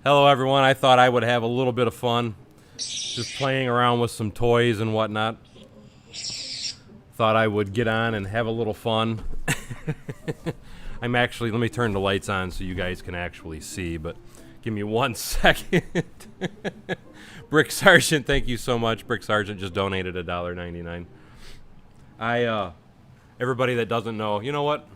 Hello everyone, I thought I would have a little bit of fun just playing around with some toys and whatnot. Thought I would get on and have a little fun. I'm actually, let me turn the lights on so you guys can actually see, but give me 1 second. Brick Sergeant, thank you so much. Brick Sergeant just donated $1.99. Everybody that doesn't know, you know what?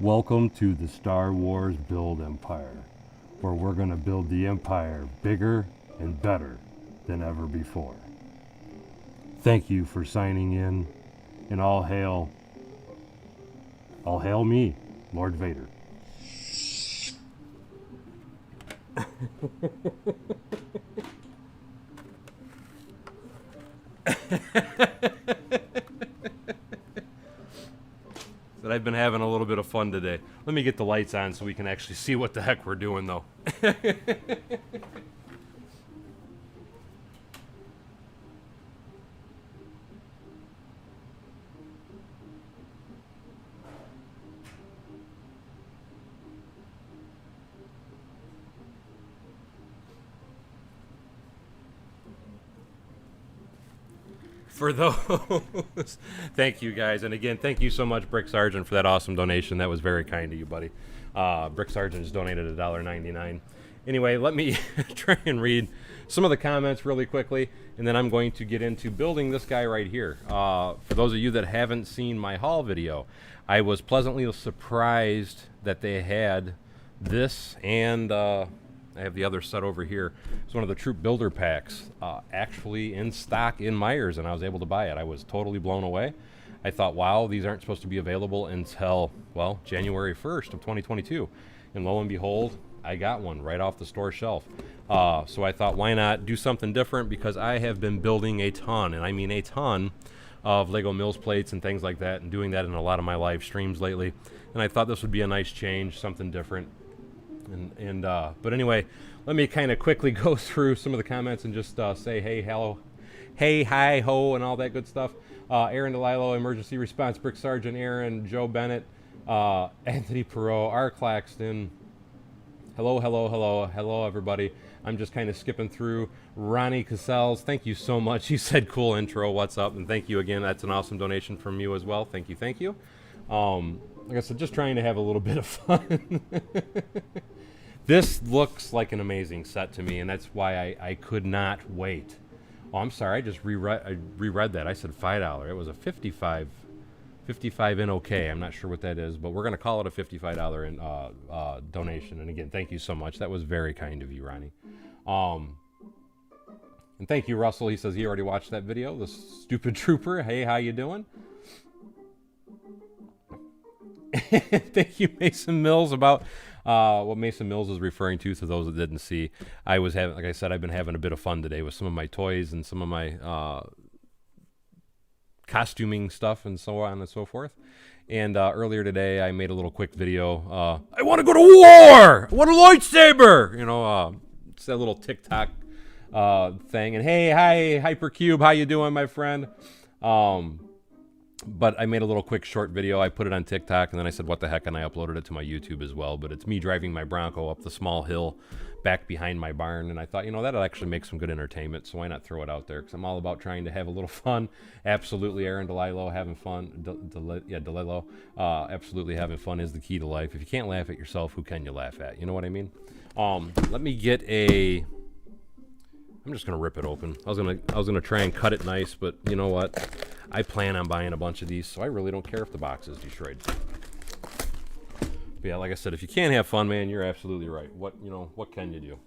Welcome to the Star Wars Build Empire, where we're going to build the Empire bigger and better than ever before. Thank you for signing in, and all hail me, Lord Vader. That I've been having a little bit of fun today. Let me get the lights on so we can actually see what the heck we're doing though. For those, thank you guys, and again, thank you so much, Brick Sergeant, for that awesome donation. That was very kind of you, buddy. Brick Sergeant just donated $1.99. Anyway, let me try and read some of the comments really quickly, and then I'm going to get into building this guy right here. For those of you that haven't seen my haul video, I was pleasantly surprised that they had this and I have the other set over here. It's one of the Troop Builder packs actually in stock in Myers, and I was able to buy it. I was totally blown away. I thought, wow, these aren't supposed to be available until, well, January 1st of 2022. And lo and behold, I got one right off the store shelf. So I thought, why not do something different, because I have been building a ton, and I mean a ton, of Lego Mills plates and things like that, and doing that in a lot of my live streams lately. And I thought this would be a nice change, something different. But anyway, let me kind of quickly go through some of the comments and just say hey, hello, hey, hi, ho, and all that good stuff. Aaron DeLilo, Emergency Response, Brick Sergeant Aaron, Joe Bennett, Anthony Perot, R. Claxton. Hello, everybody. I'm just kind of skipping through. Ronnie Casals, thank you so much. He said cool intro, what's up? And thank you again. That's an awesome donation from you as well. Thank you. Like I said, just trying to have a little bit of fun. This looks like an amazing set to me, and that's why I could not wait. Oh, I'm sorry, I just reread that. I said $5. It was a $55 NOK. I'm not sure what that is, but we're going to call it a $55 donation. And again, thank you so much. That was very kind of you, Ronnie. And thank you, Russell. He says he already watched that video. The stupid trooper. Hey, how you doing? Thank you, Mason Mills, about what Mason Mills is referring to those that didn't see. I was having, like I said, I've been having a bit of fun today with some of my toys and some of my costuming stuff and so on and so forth. And earlier today, I made a little quick video. I want to go to war! I want a lightsaber! You know, it's that little TikTok thing. And hey, hi, Hypercube, how you doing, my friend? But I made a little quick short video. I put it on TikTok, and then I said, what the heck, and I uploaded it to my YouTube as well. But it's me driving my Bronco up the small hill back behind my barn, and I thought, you know, that'll actually make some good entertainment, so why not throw it out there? Because I'm all about trying to have a little fun. Absolutely, Aaron DeLilo, having fun. DeLilo, absolutely having fun is the key to life. If you can't laugh at yourself, who can you laugh at? You know what I mean? Let me get a... I'm just gonna rip it open. I was gonna try and cut it nice, but you know what? I plan on buying a bunch of these, so I really don't care if the box is destroyed. But yeah, like I said, if you can't have fun, man, you're absolutely right. What can you do?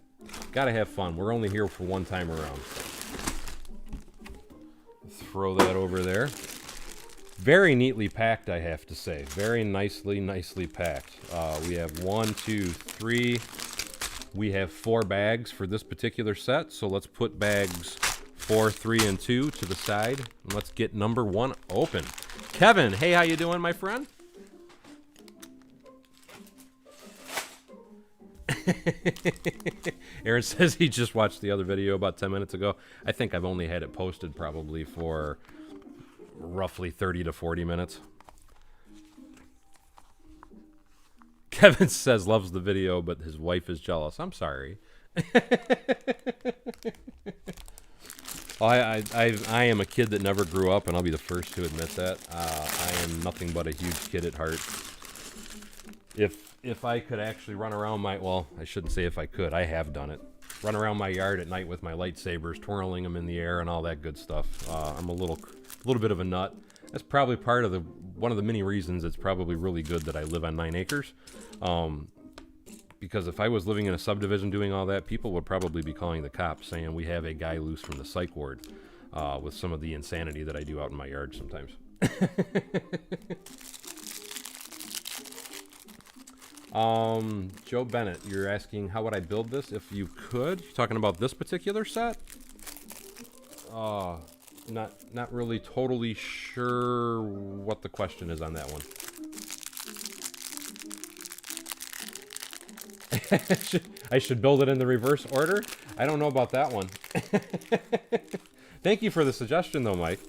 Gotta have fun. We're only here for one time around. Throw that over there. Very neatly packed, I have to say. Very nicely packed. We have 1, 2, 3, We have 4 bags for this particular set, so let's put bags 4, 3, and 2 to the side, and let's get number 1 open. Kevin, hey, how you doing, my friend? Aaron says he just watched the other video about 10 minutes ago. I think I've only had it posted probably for roughly 30 to 40 minutes. Kevin says loves the video, but his wife is jealous. I'm sorry. I am a kid that never grew up, and I'll be the first to admit that. I am nothing but a huge kid at heart. If I could actually run around well, I shouldn't say if I could. I have done it. Run around my yard at night with my lightsabers, twirling them in the air and all that good stuff. I'm a little bit of a nut. That's probably one of the many reasons it's probably really good that I live on 9 acres. Because if I was living in a subdivision doing all that, people would probably be calling the cops saying we have a guy loose from the psych ward with some of the insanity that I do out in my yard sometimes. Joe Bennett, you're asking how would I build this if you could? You're talking about this particular set? Not really totally sure what the question is on that one. I should build it in the reverse order? I don't know about that one. Thank you for the suggestion though, Mike.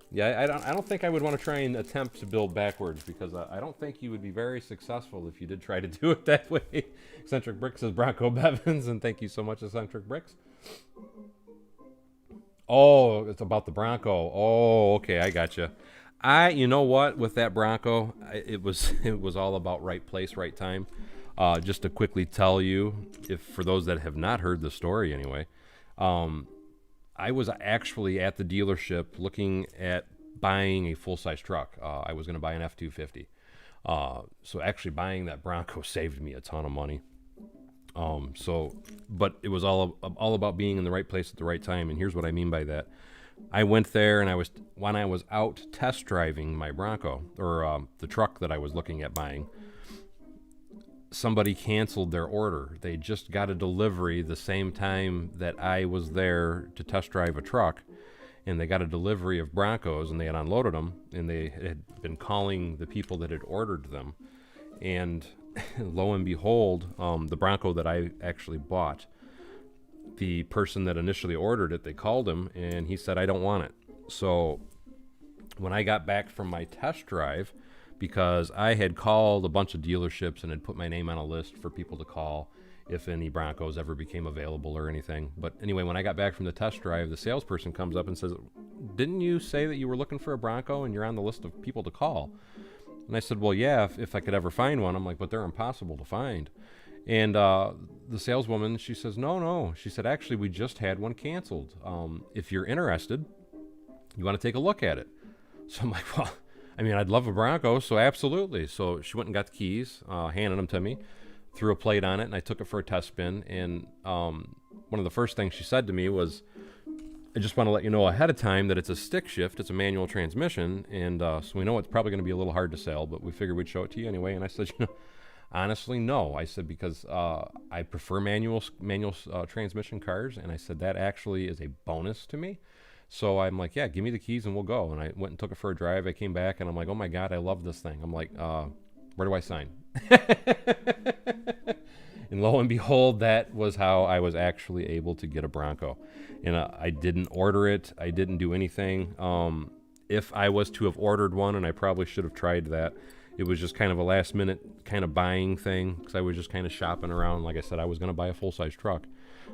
Yeah, I don't think I would want to try and attempt to build backwards because I don't think you would be very successful if you did try to do it that way. Eccentric Bricks says Bronco Bevins, and thank you so much, Eccentric Bricks. Oh, it's about the Bronco. Oh, okay, I gotcha. You know what, with that Bronco, it was all about right place, right time. Just to quickly tell you, for those that have not heard the story anyway, I was actually at the dealership looking at buying a full-size truck. I was going to buy an F-250. So actually buying that Bronco saved me a ton of money. But it was all about being in the right place at the right time. And here's what I mean by that. I went there and when I was out test driving my Bronco, or the truck that I was looking at buying, somebody canceled their order. They just got a delivery the same time that I was there to test drive a truck, and they got a delivery of Broncos, and they had unloaded them, and they had been calling the people that had ordered them, and lo and behold, the Bronco that I actually bought, the person that initially ordered it, they called him, and he said, I don't want it. So when I got back from my test drive, because I had called a bunch of dealerships and had put my name on a list for people to call if any Broncos ever became available or anything. But anyway, when I got back from the test drive, the salesperson comes up and says, didn't you say that you were looking for a Bronco and you're on the list of people to call? And I said, well, yeah, if I could ever find one. I'm like, but they're impossible to find. And the saleswoman, she says, no. She said, actually, we just had one canceled. If you're interested, you want to take a look at it? So I'm like, well, I mean, I'd love a Bronco, so absolutely. So she went and got the keys, handed them to me, threw a plate on it, and I took it for a test spin. And one of the first things she said to me was, I just want to let you know ahead of time that it's a stick shift. It's a manual transmission, and so we know it's probably going to be a little hard to sell, but we figured we'd show it to you anyway. And I said, honestly, no. I said, because I prefer manual transmission cars, and I said that actually is a bonus to me. So I'm like, yeah, give me the keys and we'll go. And I went and took it for a drive. I came back and I'm like, oh my God, I love this thing. I'm like, where do I sign? And lo and behold, that was how I was actually able to get a Bronco. And I didn't order it. I didn't do anything. If I was to have ordered one, and I probably should have tried that, it was just kind of a last minute kind of buying thing because I was just kind of shopping around. Like I said, I was going to buy a full-size truck.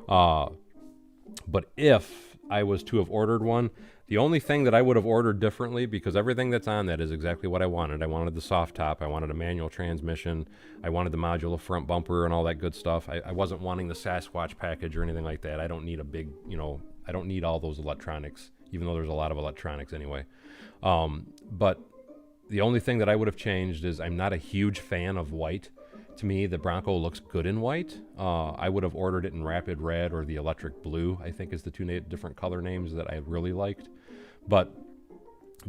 But if I was to have ordered one, the only thing that I would have ordered differently, because everything that's on that is exactly what I wanted. I wanted the soft top. I wanted a manual transmission. I wanted the modular front bumper and all that good stuff. I wasn't wanting the Sasquatch package or anything like that. I don't need a big, I don't need all those electronics, even though there's a lot of electronics anyway. But the only thing that I would have changed is I'm not a huge fan of white. To me, the Bronco looks good in white. I would have ordered it in Rapid Red or the Electric Blue, I think is the two different color names that I really liked. But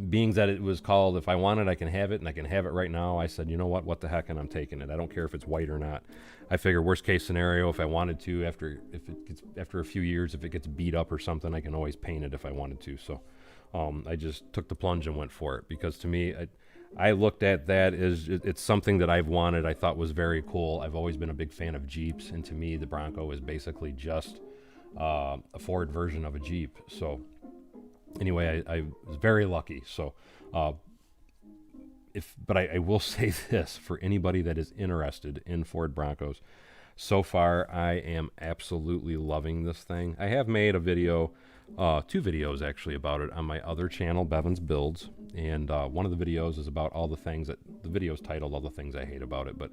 being that it was called If I Want It, I Can Have It, and I can have it right now, I said, you know what the heck, and I'm taking it. I don't care if it's white or not. I figure worst case scenario, if I wanted to, after a few years, if it gets beat up or something, I can always paint it if I wanted to. So I just took the plunge and went for it, because to me, I looked at that as it's something that I've wanted. I thought was very cool. I've always been a big fan of Jeeps, and to me, the Bronco is basically just a Ford version of a Jeep. So anyway, I was very lucky. So, but I will say this for anybody that is interested in Ford Broncos. So far, I am absolutely loving this thing. I have made a video, 2 videos actually about it on my other channel, Bevan's Builds. And one of the videos is about all the things that, the video's titled All the Things I Hate About It. But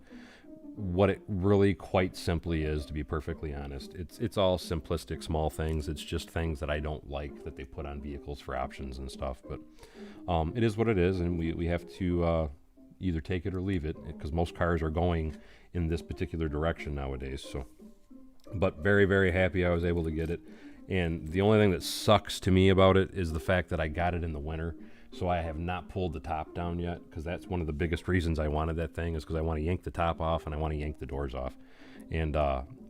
what it really quite simply is, to be perfectly honest, it's all simplistic small things. It's just things that I don't like that they put on vehicles for options and stuff. But it is what it is, and we have to either take it or leave it, because most cars are going in this particular direction nowadays. So, but very, very happy I was able to get it. And the only thing that sucks to me about it is the fact that I got it in the winter. So I have not pulled the top down yet, because that's one of the biggest reasons I wanted that thing, is because I want to yank the top off and I want to yank the doors off. And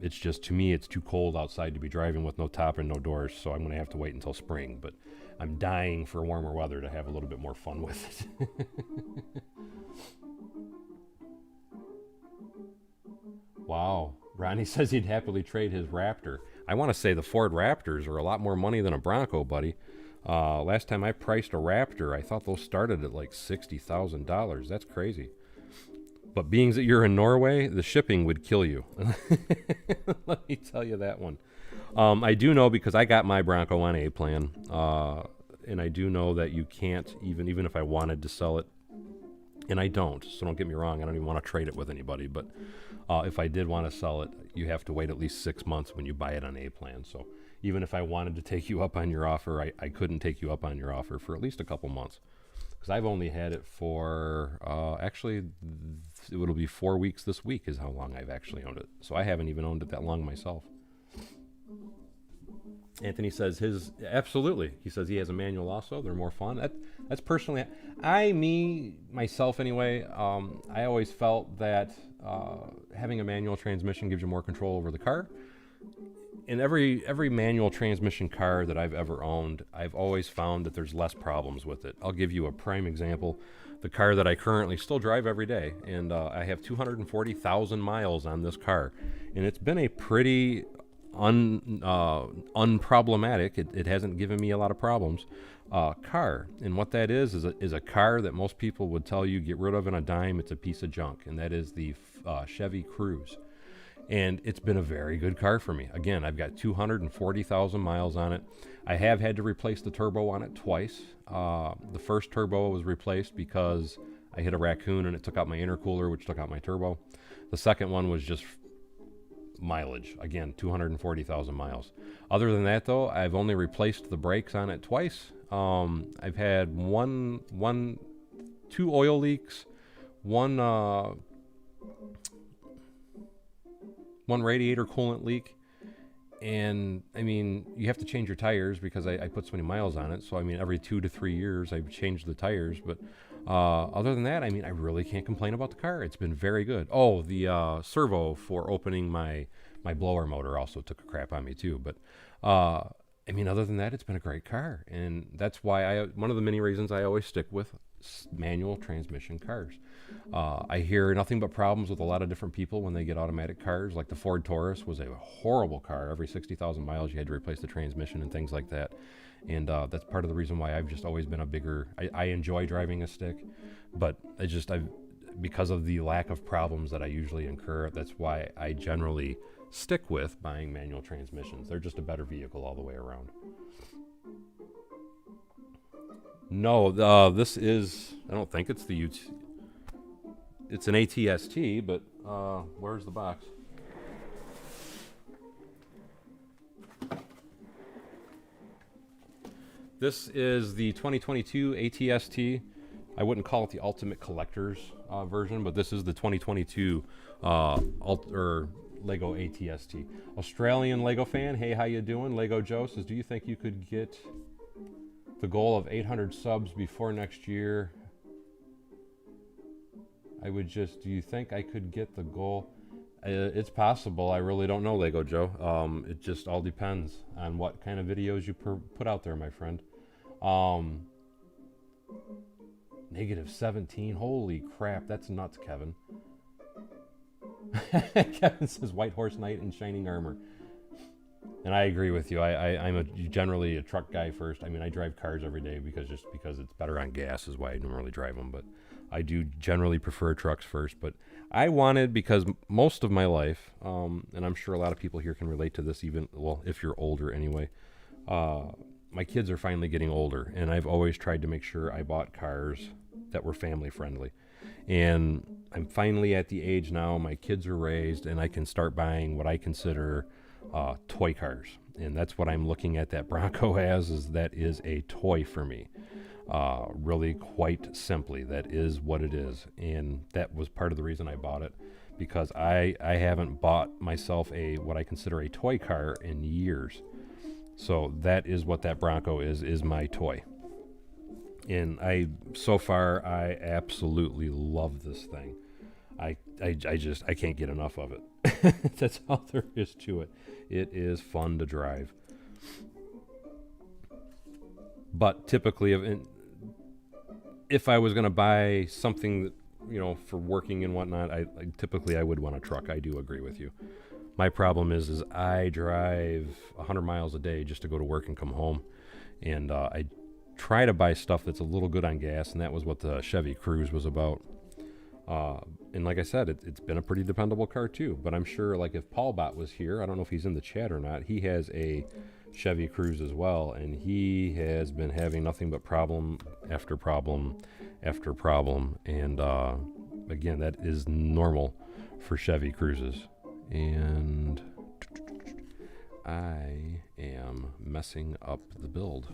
it's just, to me, it's too cold outside to be driving with no top and no doors. So I'm going to have to wait until spring. But I'm dying for warmer weather to have a little bit more fun with it. Wow. Ronnie says he'd happily trade his Raptor. I want to say the Ford Raptors are a lot more money than a Bronco, buddy. Last time I priced a Raptor, I thought those started at like $60,000. That's crazy. But being that you're in Norway, the shipping would kill you. Let me tell you that one. I do know, because I got my Bronco on A plan, and I do know that you can't, even if I wanted to sell it, and I don't, so don't get me wrong, I don't even want to trade it with anybody, but if I did want to sell it, you have to wait at least 6 months when you buy it on A plan. So even if I wanted to take you up on your offer, I couldn't take you up on your offer for at least a couple months, because I've only had it for actually it'll be 4 weeks this week is how long I've actually owned it. So I haven't even owned it that long myself. Anthony says absolutely. He says he has a manual also. They're more fun. That's personally, myself anyway. I always felt that having a manual transmission gives you more control over the car. In every manual transmission car that I've ever owned, I've always found that there's less problems with it. I'll give you a prime example. The car that I currently still drive every day, and I have 240,000 miles on this car, and it's been a pretty unproblematic. It hasn't given me a lot of problems. Car, and what that is a car that most people would tell you get rid of in a dime. It's a piece of junk, and that is the Chevy Cruze. And it's been a very good car for me. Again, I've got 240,000 miles on it. I have had to replace the turbo on it twice. The first turbo was replaced because I hit a raccoon and it took out my intercooler, which took out my turbo. The second one was just mileage. Again, 240,000 miles. Other than that, though, I've only replaced the brakes on it twice. I've had two oil leaks, one radiator coolant leak, and I mean, you have to change your tires because I put so many miles on it. So I mean, every 2 to 3 years I've changed the tires. But other than that, I mean, I really can't complain about the car. It's been very good. Oh, the servo for opening my blower motor also took a crap on me too. But I mean, other than that, it's been a great car, and that's why one of the many reasons I always stick with manual transmission cars. I hear nothing but problems with a lot of different people when they get automatic cars. Like the Ford Taurus was a horrible car. Every 60,000 miles you had to replace the transmission and things like that. And that's part of the reason why I've just always been I enjoy driving a stick, but because of the lack of problems that I usually incur, that's why I generally stick with buying manual transmissions. They're just a better vehicle all the way around. No, this is, I don't think it's it's an ATST, but where's the box? This is the 2022 ATST. I wouldn't call it the Ultimate Collector's version, but this is the 2022 Lego ATST. Australian Lego fan, hey, how you doing? Lego Joe says, do you think you could get the goal of 800 subs before next year. Do you think I could get the goal? It's possible. I really don't know, Lego Joe. It just all depends on what kind of videos you put out there, my friend. -17. Holy crap, that's nuts, Kevin. Kevin says White Horse Knight in shining armor. And I agree with you. I'm generally a truck guy first. I mean, I drive cars every day because it's better on gas is why I normally drive them. But I do generally prefer trucks first. But I wanted, because most of my life, and I'm sure a lot of people here can relate to this, even, well, if you're older anyway, my kids are finally getting older. And I've always tried to make sure I bought cars that were family friendly. And I'm finally at the age now, my kids are raised, and I can start buying what I consider toy cars. And that's what I'm looking at that Bronco as, is that is a toy for me. Really, quite simply, that is what it is. And that was part of the reason I bought it, because I haven't bought myself what I consider a toy car in years. So that is what that Bronco is my toy. And so far I absolutely love this thing. I can't get enough of it. That's all there is to it. It is fun to drive. But typically, if I was going to buy something that, for working and whatnot, typically I would want a truck. I do agree with you. My problem is I drive 100 miles a day just to go to work and come home. And I try to buy stuff that's a little good on gas, and that was what the Chevy Cruze was about. And like I said, it's been a pretty dependable car too. But I'm sure, like, if Paul Bot was here, I don't know if he's in the chat or not, he has a Chevy Cruze as well, and he has been having nothing but problem after problem after problem. And again, that is normal for Chevy Cruzes. And I am messing up the build.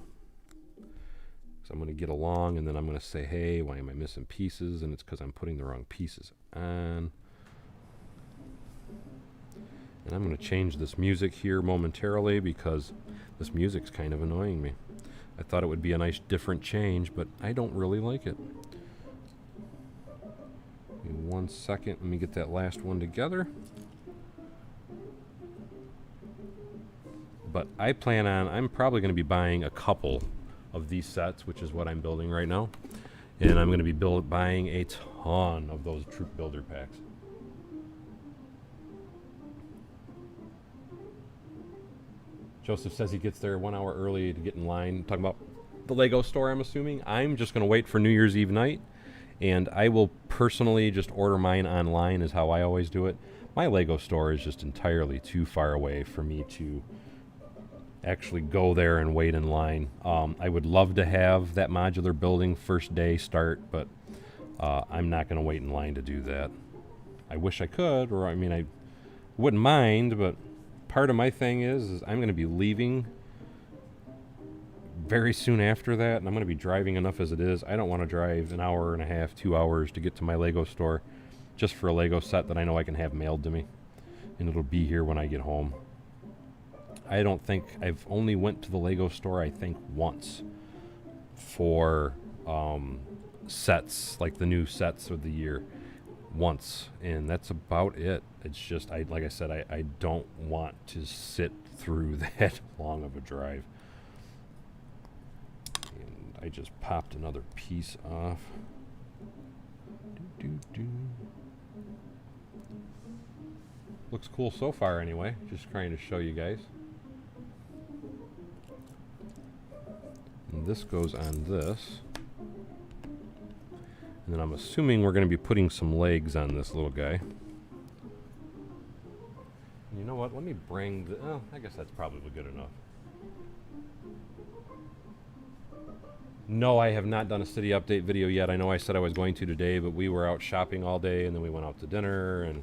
So I'm going to get along, and then I'm going to say, hey, why am I missing pieces? And it's because I'm putting the wrong pieces on. And I'm going to change this music here momentarily because this music's kind of annoying me. I thought it would be a nice different change, but I don't really like it. Give me 1 second. Let me get that last one together. But I'm probably going to be buying a couple of these sets, which is what I'm building right now. And I'm going to be buying a ton of those troop builder packs. Joseph says he gets there 1 hour early to get in line. Talking about the Lego store, I'm assuming. I'm just going to wait for New Year's Eve night, and I will personally just order mine online, is how I always do it. My Lego store is just entirely too far away for me to actually go there and wait in line. I would love to have that modular building first day start, but I'm not going to wait in line to do that. I wish I could, or I wouldn't mind, but part of my thing is I'm going to be leaving very soon after that, and I'm going to be driving enough as it is. I don't want to drive an hour and a half, 2 hours to get to my Lego store just for a Lego set that I know I can have mailed to me, and it'll be here when I get home. I don't think I've only went to the Lego store, I think, once for sets, like the new sets of the year, once, and that's about it. It's just, like I said, I don't want to sit through that long of a drive. And I just popped another piece off. Looks cool so far anyway, just trying to show you guys. And this goes on this. And then I'm assuming we're going to be putting some legs on this little guy. You know what? Let me bring I guess that's probably good enough. No, I have not done a city update video yet. I know I said I was going to today, but we were out shopping all day, and then we went out to dinner, and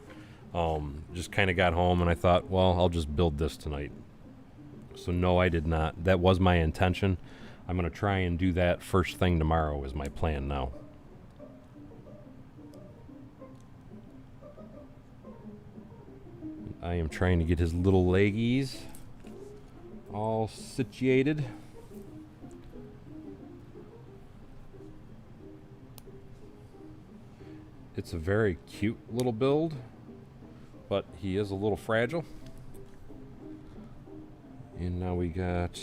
just kind of got home, and I thought, well, I'll just build this tonight. So no, I did not. That was my intention. I'm going to try and do that first thing tomorrow is my plan now. I am trying to get his little leggies all situated. It's a very cute little build, but he is a little fragile. And now we got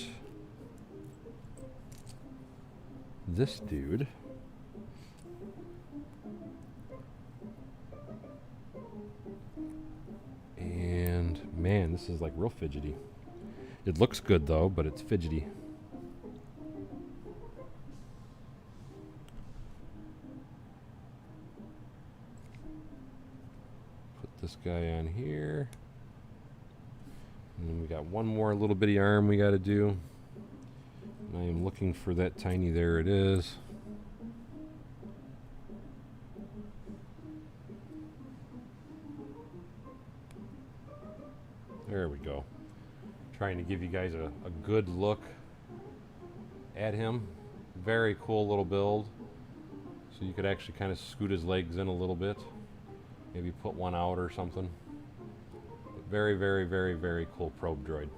this dude. And man, this is like real fidgety. It looks good though, but it's fidgety. Put this guy on here. And then we got one more little bitty arm we got to do. And I am looking for that tiny, there it is. There we go. Trying to give you guys a good look at him. Very cool little build. So you could actually kind of scoot his legs in a little bit. Maybe put one out or something. But very, very, very, very cool probe droid.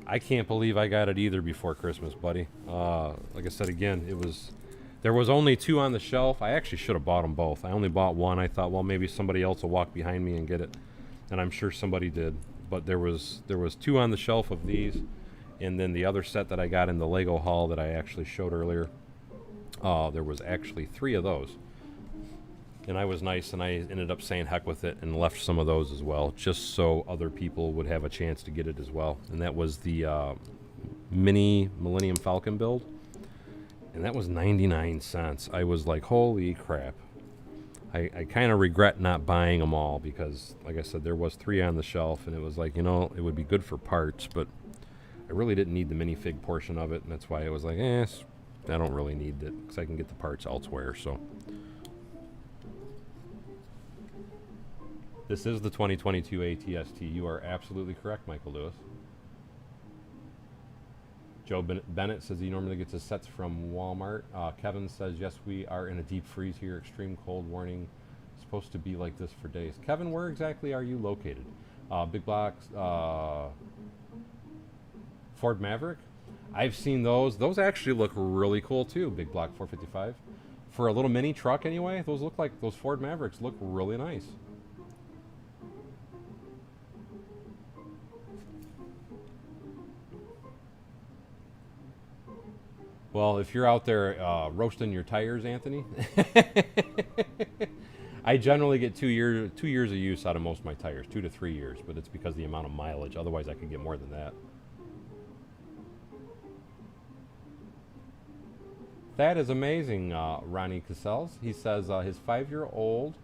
I can't believe I got it either before Christmas, buddy. Like I said again, there was only 2 on the shelf. I actually should have bought them both. I only bought one. I thought, well, maybe somebody else will walk behind me and get it. And I'm sure somebody did. But there was 2 on the shelf of these, and then the other set that I got in the Lego haul that I actually showed earlier, there was actually 3 of those. And I was nice, and I ended up saying heck with it and left some of those as well, just so other people would have a chance to get it as well. And that was the mini Millennium Falcon build, and that was 99 cents. I was like, holy crap. I kind of regret not buying them all because, like I said, there was 3 on the shelf, and it was like, it would be good for parts, but I really didn't need the minifig portion of it, and that's why I was like, I don't really need it because I can get the parts elsewhere. So this is the 2022 ATST. You are absolutely correct, Michael Lewis. Joe Bennett says he normally gets his sets from Walmart. Kevin says, yes, we are in a deep freeze here. Extreme cold warning. Supposed to be like this for days. Kevin, where exactly are you located? Big Blocks, Ford Maverick. I've seen those. Those actually look really cool too. Big Block 455. For a little mini truck anyway, those look like, those Ford Mavericks look really nice. Well, if you're out there roasting your tires, Anthony, I generally get 2 years of use out of most of my tires, 2 to 3 years, but it's because of the amount of mileage. Otherwise, I could get more than that. That is amazing, Ronnie Cassels. He says his 5-year-old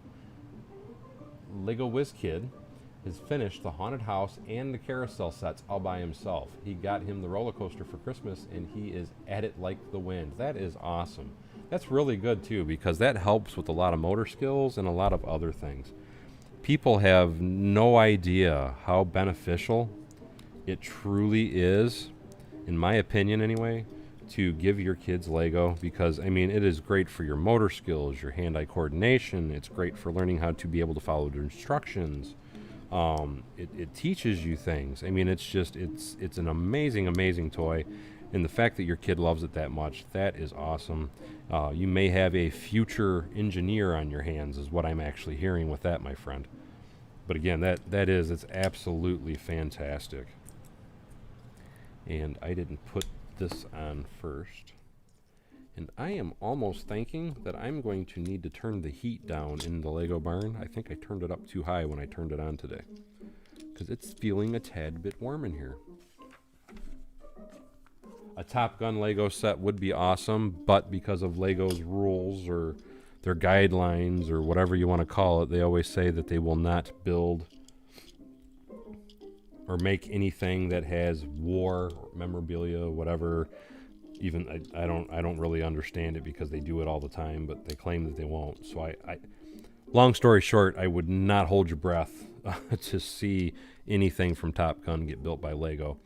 Lego Whiz Kid has finished the haunted house and the carousel sets all by himself. He got him the roller coaster for Christmas, and he is at it like the wind. That is awesome. That's really good too, because that helps with a lot of motor skills and a lot of other things. People have no idea how beneficial it truly is, in my opinion anyway, to give your kids Lego, because I mean, it is great for your motor skills, your hand-eye coordination. It's great for learning how to be able to follow the instructions. It teaches you things. I mean, it's an amazing toy, and the fact that your kid loves it that much, that is awesome. You may have a future engineer on your hands, is what I'm actually hearing with that, my friend. But again, it's absolutely fantastic. And I didn't put this on first. And I am almost thinking that I'm going to need to turn the heat down in the Lego barn. I think I turned it up too high when I turned it on today, because it's feeling a tad bit warm in here. A Top Gun Lego set would be awesome, but because of Lego's rules or their guidelines or whatever you want to call it, they always say that they will not build or make anything that has war, memorabilia, whatever. Even I don't really understand it, because they do it all the time, but they claim that they won't. So I long story short, I would not hold your breath to see anything from Top Gun get built by Lego,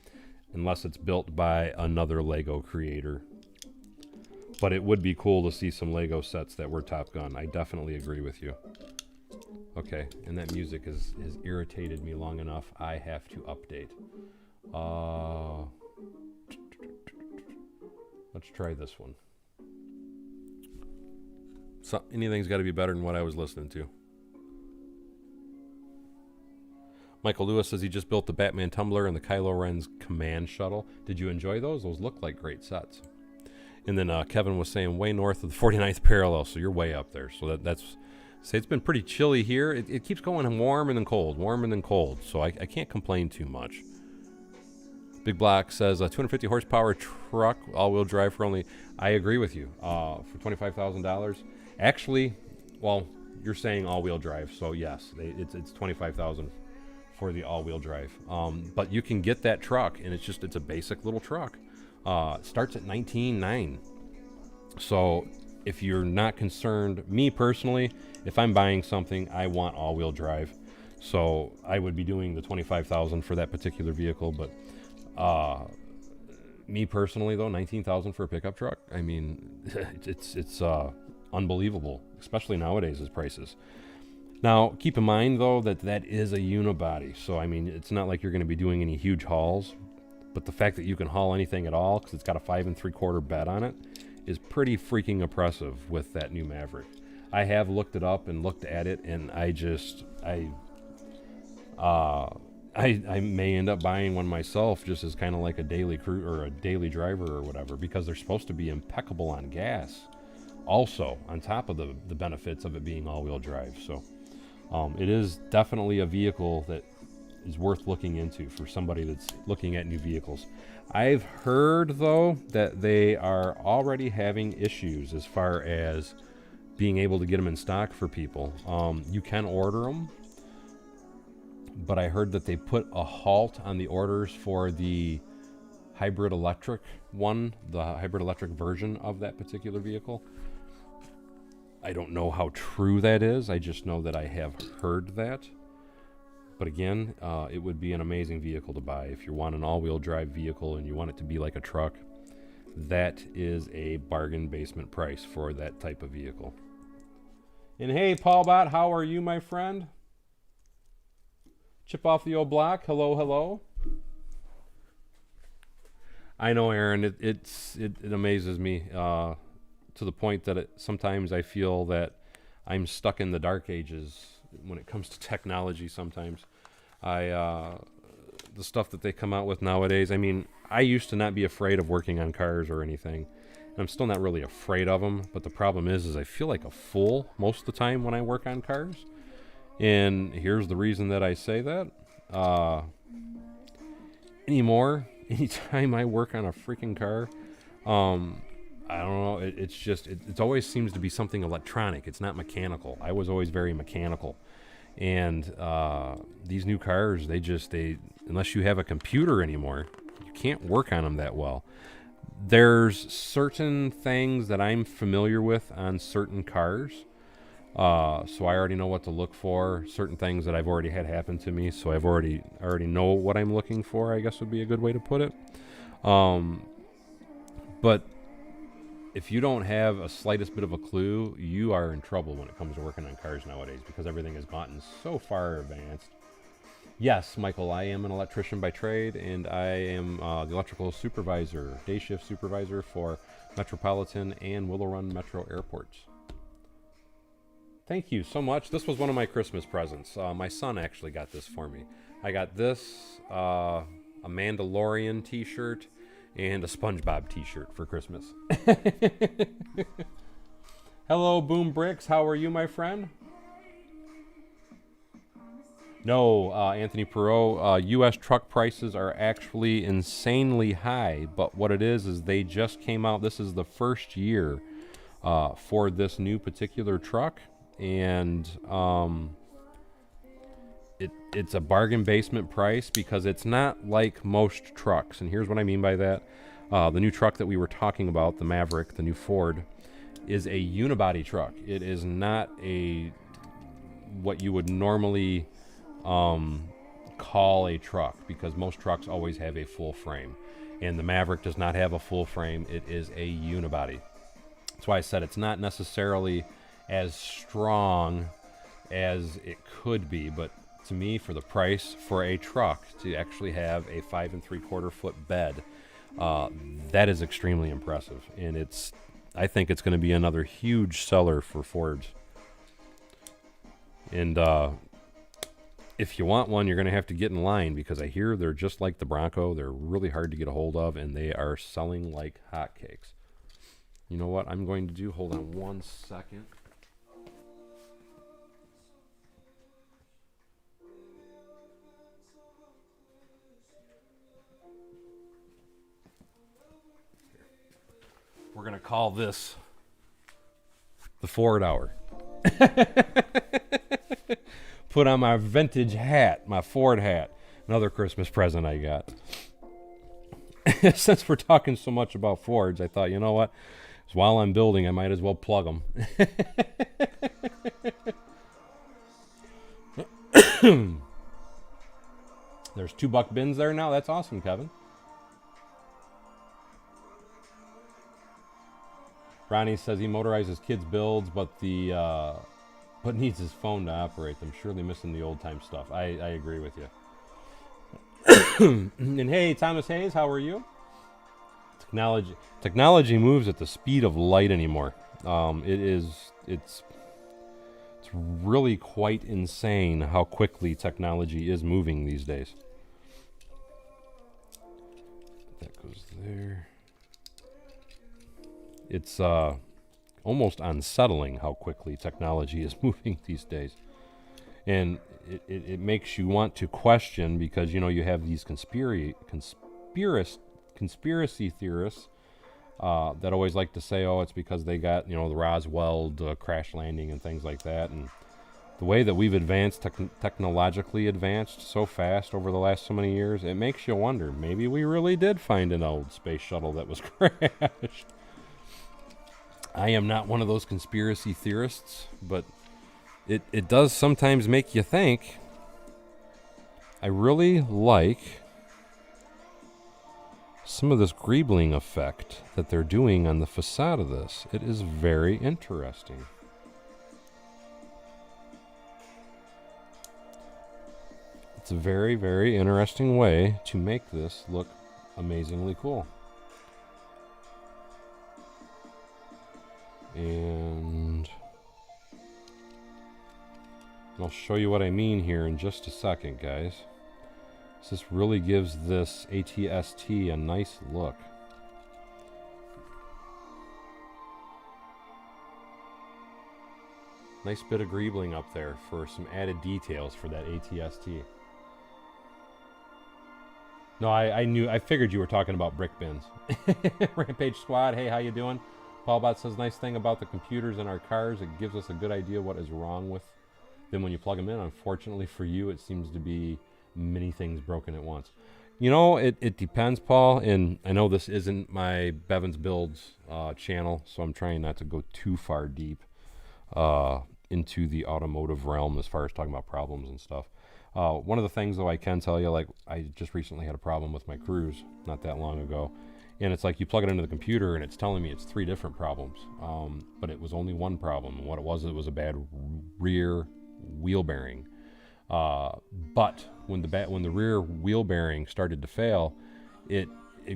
unless it's built by another Lego creator. But it would be cool to see some Lego sets that were Top Gun. I definitely agree with you. Okay, and that music has irritated me long enough. I have to update. Let's try this one. So anything's got to be better than what I was listening to. Michael Lewis says he just built the Batman Tumbler and the Kylo Ren's Command Shuttle. Did you enjoy those? Those look like great sets. And then Kevin was saying way north of the 49th parallel, so you're way up there. So that's say it's been pretty chilly here. It keeps going warm and then cold, warm and then cold. So I can't complain too much. Big Black says a 250 horsepower truck, all-wheel drive for only. I agree with you. For $25,000, actually, well, you're saying all-wheel drive, so yes, it's $25,000 for the all-wheel drive. But you can get that truck, and it's a basic little truck. Starts at $19,900. So if you're not concerned, me personally, if I'm buying something, I want all-wheel drive. So I would be doing the $25,000 for that particular vehicle, but me personally though, $19,000 for a pickup truck, I mean, it's unbelievable, especially nowadays as prices. Now, keep in mind though that is a unibody, so I mean, it's not like you're going to be doing any huge hauls, but the fact that you can haul anything at all because it's got a 5 3/4 bed on it is pretty freaking impressive with that new Maverick. I have looked it up and looked at it, and I may end up buying one myself just as kind of like a daily crew or a daily driver or whatever, because they're supposed to be impeccable on gas also, on top of the benefits of it being all-wheel drive. So it is definitely a vehicle that is worth looking into for somebody that's looking at new vehicles. I've heard though that they are already having issues as far as being able to get them in stock for people. You can order them, but I heard that they put a halt on the orders for the hybrid electric one, the hybrid electric version of that particular vehicle. I don't know how true that is. I just know that I have heard that. But again, it would be an amazing vehicle to buy. If you want an all-wheel drive vehicle and you want it to be like a truck, that is a bargain basement price for that type of vehicle. And hey, Paul Bott, how are you, my friend? Chip off the old block. Hello, hello. I know, Aaron. It amazes me to the point that sometimes I feel that I'm stuck in the dark ages when it comes to technology. Sometimes the stuff that they come out with nowadays. I mean, I used to not be afraid of working on cars or anything. I'm still not really afraid of them. But the problem is I feel like a fool most of the time when I work on cars. And here's the reason that I say that. Anytime I work on a freaking car, I don't know, it always seems to be something electronic. It's not mechanical. I was always very mechanical. And these new cars, they unless you have a computer anymore, you can't work on them that well. There's certain things that I'm familiar with on certain cars. So I already know what to look for. Certain things that I've already had happen to me, so I already know what I'm looking for, I guess would be a good way to put it. But if you don't have a slightest bit of a clue, you are in trouble when it comes to working on cars nowadays, because everything has gotten so far advanced. Yes, Michael, I am an electrician by trade, and I am the electrical supervisor, day shift supervisor for Metropolitan and Willow Run Metro Airports. Thank you so much. This was one of my Christmas presents. My son actually got this for me. I got this, a Mandalorian t-shirt, and a SpongeBob t-shirt for Christmas. Hello, Boom Bricks. How are you, my friend? No, Anthony Perot, U.S. truck prices are actually insanely high, but what it is they just came out. This is the first year for this new particular truck, and it's a bargain basement price because it's not like most trucks. And here's what I mean by that. The new truck that we were talking about, the Maverick, the new Ford, is a unibody truck. It is not what you would normally call a truck, because most trucks always have a full frame, and the Maverick does not have a full frame. It is a unibody. That's why I said it's not necessarily as strong as it could be, but to me, for the price for a truck to actually have a 5 3/4 foot bed, that is extremely impressive. And it's I think it's going to be another huge seller for Fords. And if you want one, you're going to have to get in line, because I hear they're just like the Bronco. They're really hard to get a hold of, and they are selling like hotcakes. You know what I'm going to do? Hold on one second. We're going to call this the Ford Hour. Put on my vintage hat, my Ford hat. Another Christmas present I got. Since we're talking so much about Fords, I thought, you know what? While I'm building, I might as well plug them. There's $2 bins there now. That's awesome, Kevin. Ronnie says he motorizes kids' builds, but needs his phone to operate them. Surely missing the old time stuff. I agree with you. And hey, Thomas Hayes, how are you? Technology moves at the speed of light anymore. It's really quite insane how quickly technology is moving these days. That goes there. It's almost unsettling how quickly technology is moving these days. And it makes you want to question, because, you know, you have these conspiracy theorists that always like to say, oh, it's because they got, you know, the Roswell crash landing and things like that. And the way that we've advanced, technologically advanced so fast over the last so many years, it makes you wonder, maybe we really did find an old space shuttle that was crashed. I am not one of those conspiracy theorists, but it does sometimes make you think. I really like some of this greebling effect that they're doing on the facade of this. It is very interesting. It's a very, very interesting way to make this look amazingly cool. And I'll show you what I mean here in just a second, guys. This really gives this ATST a nice look. Nice bit of greebling up there for some added details for that ATST. No, I figured you were talking about brick bins. Rampage Squad, hey, how you doing? Paulbot says, nice thing about the computers in our cars, it gives us a good idea what is wrong with them when you plug them in. Unfortunately for you, it seems to be many things broken at once. You know, it depends, Paul, and I know this isn't my Bevan's Builds channel, so I'm trying not to go too far deep into the automotive realm as far as talking about problems and stuff. One of the things, though, I can tell you, like, I just recently had a problem with my Cruise not that long ago. And it's like you plug it into the computer and it's telling me it's 3 different problems. But it was only one problem. And what it was a bad rear wheel bearing. But when the rear wheel bearing started to fail, it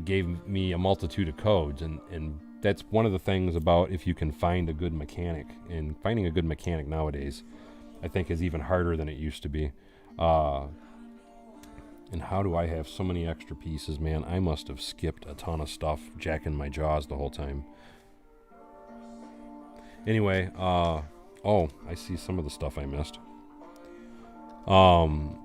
gave me a multitude of codes. And that's one of the things about if you can find a good mechanic. And finding a good mechanic nowadays, I think, is even harder than it used to be. And how do I have so many extra pieces, man? I must have skipped a ton of stuff, jacking my jaws the whole time. Anyway, oh, I see some of the stuff I missed. Kind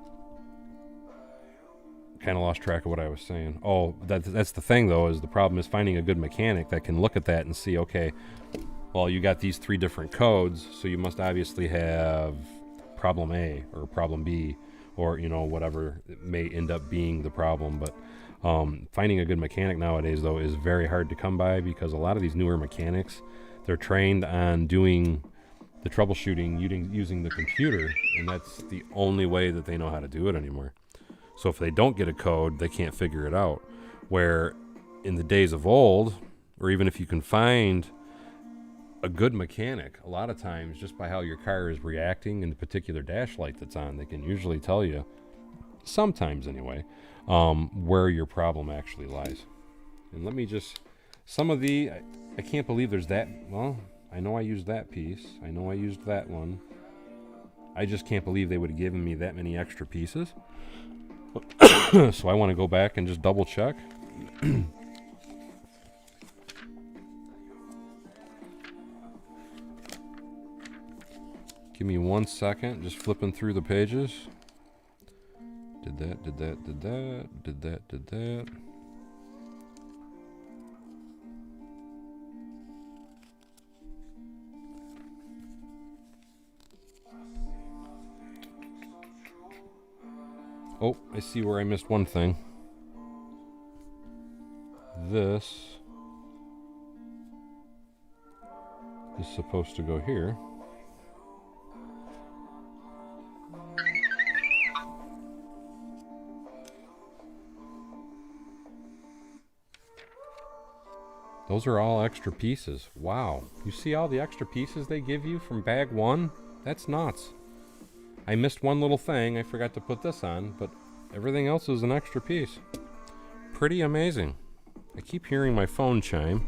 of lost track of what I was saying. Oh, that's the thing, though, is the problem is finding a good mechanic that can look at that and see, okay, well, you got these 3 different codes, so you must obviously have problem A or problem B, or, you know, whatever it may end up being the problem. But finding a good mechanic nowadays, though, is very hard to come by, because a lot of these newer mechanics, they're trained on doing the troubleshooting using the computer, and that's the only way that they know how to do it anymore. So if they don't get a code, they can't figure it out. Where in the days of old, or even if you can find a good mechanic, a lot of times, just by how your car is reacting and the particular dash light that's on, they can usually tell you, sometimes anyway, where your problem actually lies. And let me just, some of the, I can't believe there's that. Well, I know I used that piece. I know I used that one. I just can't believe they would have given me that many extra pieces. So I want to go back and just double check. Give me 1 second, just flipping through the pages. Did that, did that, did that, did that, did that. Oh, I see where I missed one thing. This is supposed to go here. Those are all extra pieces. Wow. You see all the extra pieces they give you from bag one? That's nuts. I missed one little thing. I forgot to put this on, but everything else is an extra piece. Pretty amazing. I keep hearing my phone chime.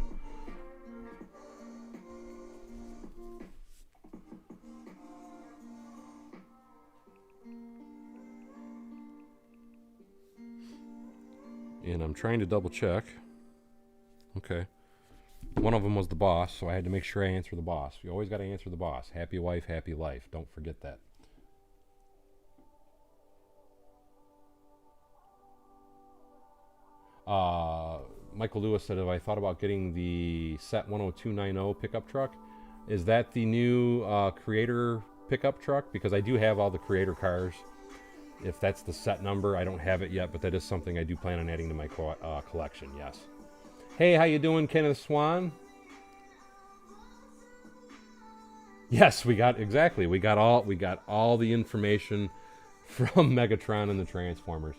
And I'm trying to double check. Okay. One of them was the boss, so I had to make sure I answer the boss. You always got to answer the boss. Happy wife, happy life. Don't forget that. Michael Lewis said, have I thought about getting the Set 10290 pickup truck? Is that the new Creator pickup truck? Because I do have all the Creator cars. If that's the set number, I don't have it yet, but that is something I do plan on adding to my collection, yes. Hey, how you doing, Kenneth Swan? Yes, we got all the information from Megatron and the Transformers.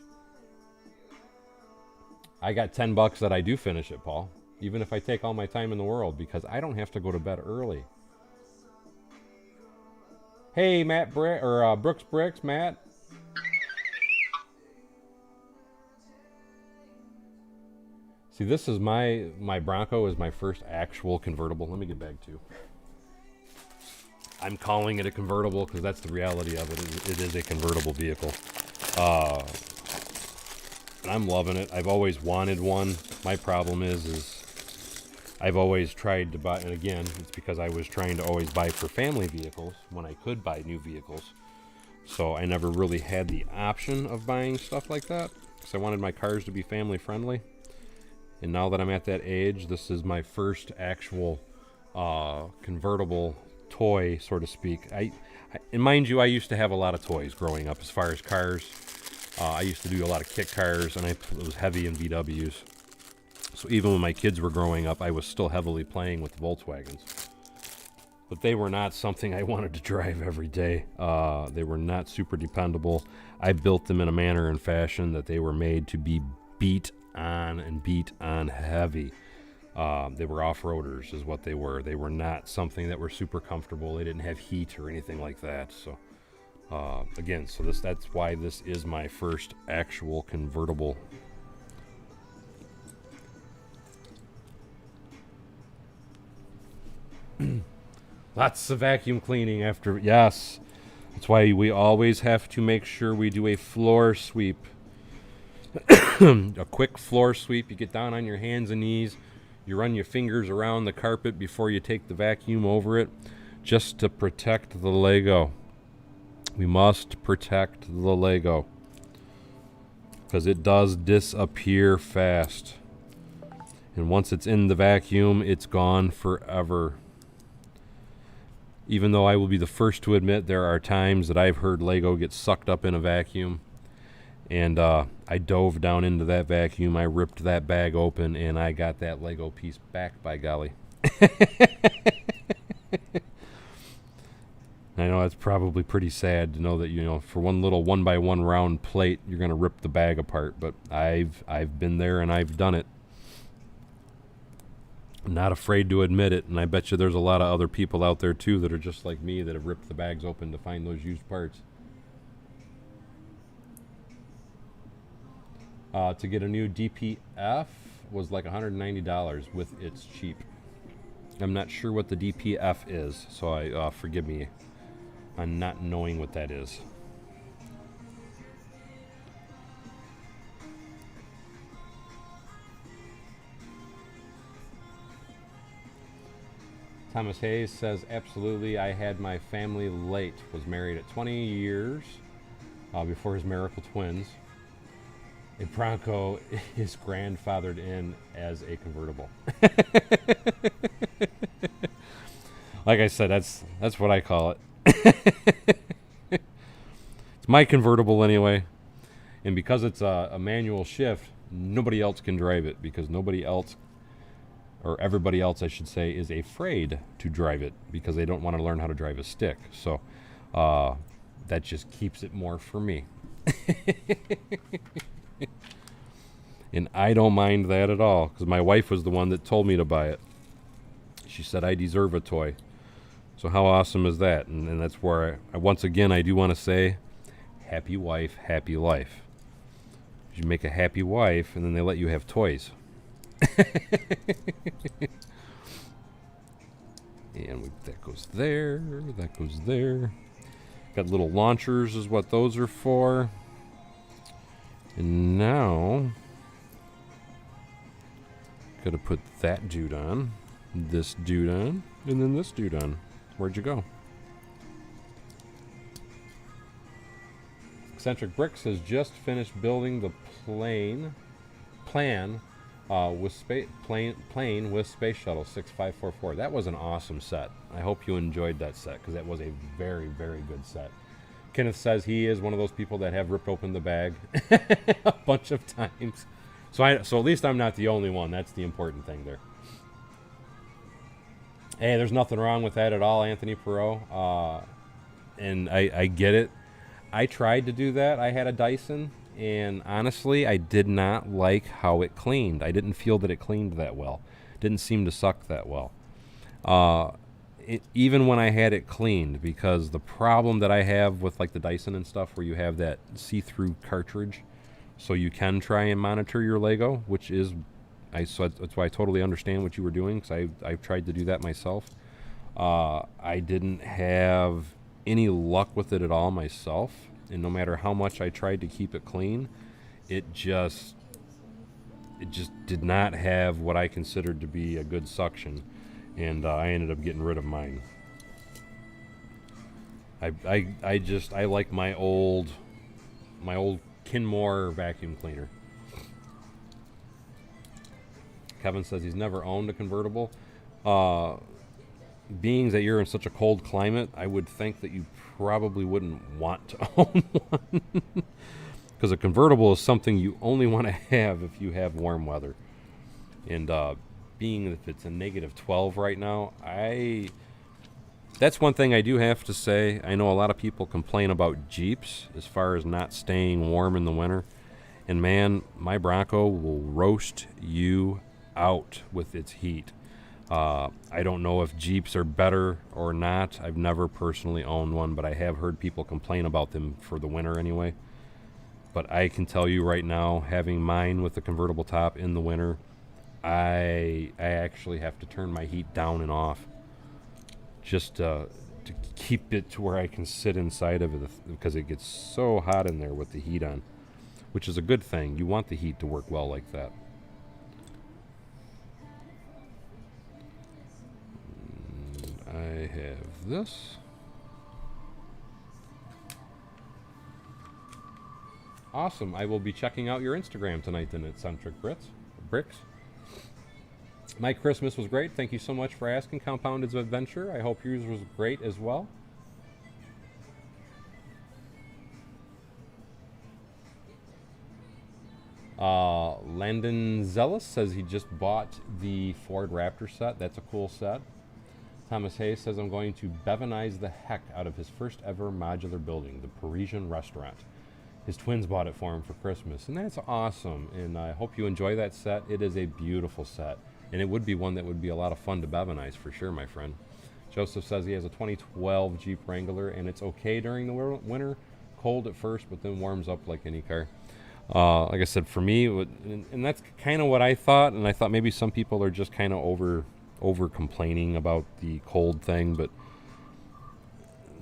I got $10 that I do finish it, Paul. Even if I take all my time in the world, because I don't have to go to bed early. Hey, Brooks Bricks, Matt. See, this is my Bronco is my first actual convertible. Let me get bag two. I'm calling it a convertible because that's the reality of it. It is a convertible vehicle. And I'm loving it. I've always wanted one. My problem is I've always tried to buy, and again, it's because I was trying to always buy for family vehicles when I could buy new vehicles. So I never really had the option of buying stuff like that because I wanted my cars to be family friendly. And now that I'm at that age, this is my first actual convertible toy, so to speak. And mind you, I used to have a lot of toys growing up as far as cars. I used to do a lot of kit cars, and I was heavy in VWs. So even when my kids were growing up, I was still heavily playing with the Volkswagens. But they were not something I wanted to drive every day. They were not super dependable. I built them in a manner and fashion that they were made to be beat on heavy. They were off-roaders is what they were. They were not something that were super comfortable. They didn't have heat or anything like that. So again, so that's why this is my first actual convertible. Lots of vacuum cleaning after, yes. That's why we always have to make sure we do a floor sweep. A quick floor sweep. You get down on your hands and knees. You run your fingers around the carpet before you take the vacuum over it, just to protect the Lego. We must protect the Lego because it does disappear fast. And once it's in the vacuum, it's gone forever. Even though I will be the first to admit there are times that I've heard Lego get sucked up in a vacuum. And I dove down into that vacuum. I ripped that bag open, and I got that Lego piece back, by golly. I know it's probably pretty sad to know that, you know, for one little 1x1 round plate, you're going to rip the bag apart. But I've been there, and I've done it. I'm not afraid to admit it, and I bet you there's a lot of other people out there, too, that are just like me that have ripped the bags open to find those used parts. To get a new DPF was like $190 with its cheap. I'm not sure what the DPF is, so I forgive me on not knowing what that is. Thomas Hayes says, absolutely, I had my family late. Was married at 20 years before his miracle twins. A Bronco is grandfathered in as a convertible. Like I said, that's what I call it. It's my convertible anyway. And because it's a manual shift, nobody else can drive it because nobody else, or everybody else I should say, is afraid to drive it because they don't want to learn how to drive a stick. So that just keeps it more for me. And I don't mind that at all because my wife was the one that told me to buy it. She said I deserve a toy. So how awesome is that? And that's where I once again I do want to say, happy wife, happy life. You make a happy wife and then they let you have toys. And that goes there, that goes there. Got little launchers is what those are for. And now gotta put that dude on, this dude on, and then this dude on. Where'd you go? Eccentric Bricks has just finished building the plane with Space Shuttle 6544. That was an awesome set. I hope you enjoyed that set because that was a very, very good set. Kenneth says he is one of those people that have ripped open the bag a bunch of times. So at least I'm not the only one. That's the important thing there. Hey, there's nothing wrong with that at all, Anthony Perot. And I get it. I tried to do that. I had a Dyson, and honestly, I did not like how it cleaned. I didn't feel that it cleaned that well. Didn't seem to suck that well. Even when I had it cleaned, because the problem that I have with like the Dyson and stuff, where you have that see-through cartridge, so you can try and monitor your Lego, which is, so that's why I totally understand what you were doing, because I've tried to do that myself. I didn't have any luck with it at all myself, and no matter how much I tried to keep it clean, it just did not have what I considered to be a good suction, and I ended up getting rid of mine. I like my old Kenmore vacuum cleaner. Kevin says he's never owned a convertible. Being that you're in such a cold climate, I would think that you probably wouldn't want to own one. Because a convertible is something you only want to have if you have warm weather. And being if it's a negative 12 right now, that's one thing I do have to say. I know a lot of people complain about Jeeps as far as not staying warm in the winter. And man, my Bronco will roast you out with its heat. I don't know if Jeeps are better or not. I've never personally owned one, but I have heard people complain about them for the winter anyway. But I can tell you right now, having mine with the convertible top in the winter, I actually have to turn my heat down and off just to keep it to where I can sit inside of it, because it gets so hot in there with the heat on, which is a good thing. You want the heat to work well like that. I have this. Awesome. I will be checking out your Instagram tonight then, Eccentric Bricks. My Christmas was great. Thank you so much for asking. Compounded's Adventure. I hope yours was great as well. Landon Zealous says he just bought the Ford Raptor set. That's a cool set. Thomas Hayes says I'm going to Bevanize the heck out of his first ever modular building, the Parisian restaurant. His twins bought it for him for Christmas, and that's awesome. And I hope you enjoy that set. It is a beautiful set, and it would be one that would be a lot of fun to Bevanize for sure, my friend. Joseph says he has a 2012 Jeep Wrangler, and it's okay during the winter, cold at first, but then warms up like any car. Like I said, for me, and that's kind of what I thought, and I thought maybe some people are just kind of over complaining about the cold thing, but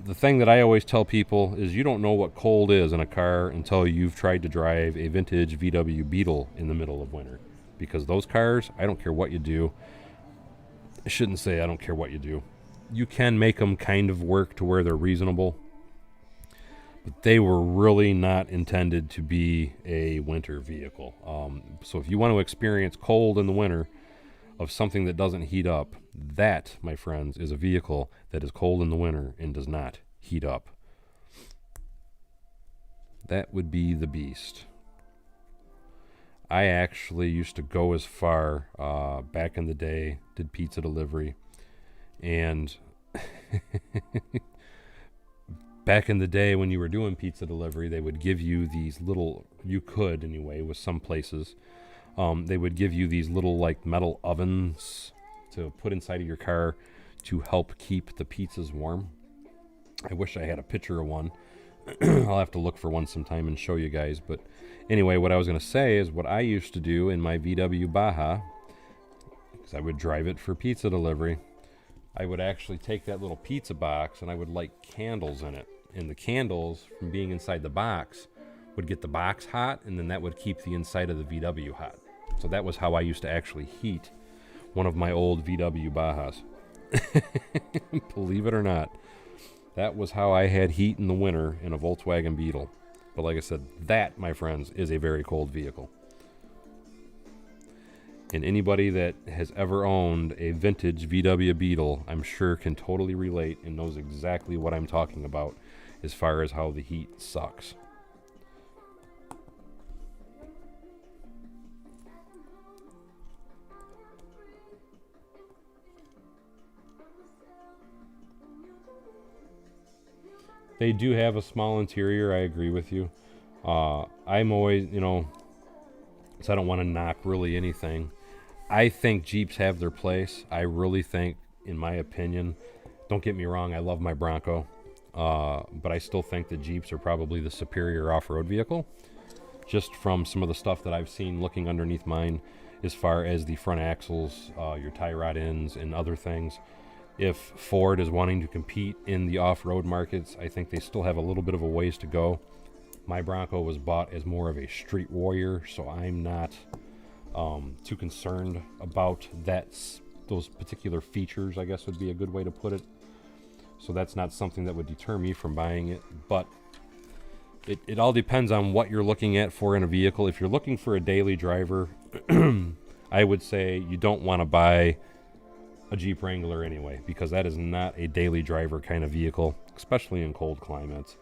the thing that I always tell people is you don't know what cold is in a car until you've tried to drive a vintage VW Beetle in the middle of winter. Because those cars, I don't care what you do. I shouldn't say I don't care what you do. You can make them kind of work to where they're reasonable. But they were really not intended to be a winter vehicle. So if you want to experience cold in the winter of something that doesn't heat up, that, my friends, is a vehicle that is cold in the winter and does not heat up. That would be the beast. I actually used to go as far back in the day, did pizza delivery, and back in the day when you were doing pizza delivery, they would give you these little, you could anyway with some places, they would give you these little like metal ovens to put inside of your car to help keep the pizzas warm. I wish I had a picture of one. I'll have to look for one sometime and show you guys. But anyway, what I was going to say is what I used to do in my VW Baja, because I would drive it for pizza delivery, I would actually take that little pizza box and I would light candles in it. And the candles, from being inside the box, would get the box hot, and then that would keep the inside of the VW hot. So that was how I used to actually heat one of my old VW Bajas. Believe it or not. That was how I had heat in the winter in a Volkswagen Beetle. But like I said, that, my friends, is a very cold vehicle. And anybody that has ever owned a vintage VW Beetle, I'm sure can totally relate and knows exactly what I'm talking about as far as how the heat sucks. They do have a small interior, I agree with you. I'm always, so I don't want to knock really anything. I think Jeeps have their place. I really think, in my opinion, don't get me wrong, I love my Bronco, but I still think that Jeeps are probably the superior off-road vehicle, just from some of the stuff that I've seen looking underneath mine, as far as the front axles, your tie rod ends, and other things. If Ford is wanting to compete in the off-road markets, I think they still have a little bit of a ways to go. My Bronco was bought as more of a street warrior, so I'm not too concerned about those particular features, I guess would be a good way to put it. So that's not something that would deter me from buying it, but it all depends on what you're looking at for in a vehicle. If you're looking for a daily driver, I would say you don't want to buy a Jeep Wrangler anyway, because that is not a daily driver kind of vehicle, especially in cold climates.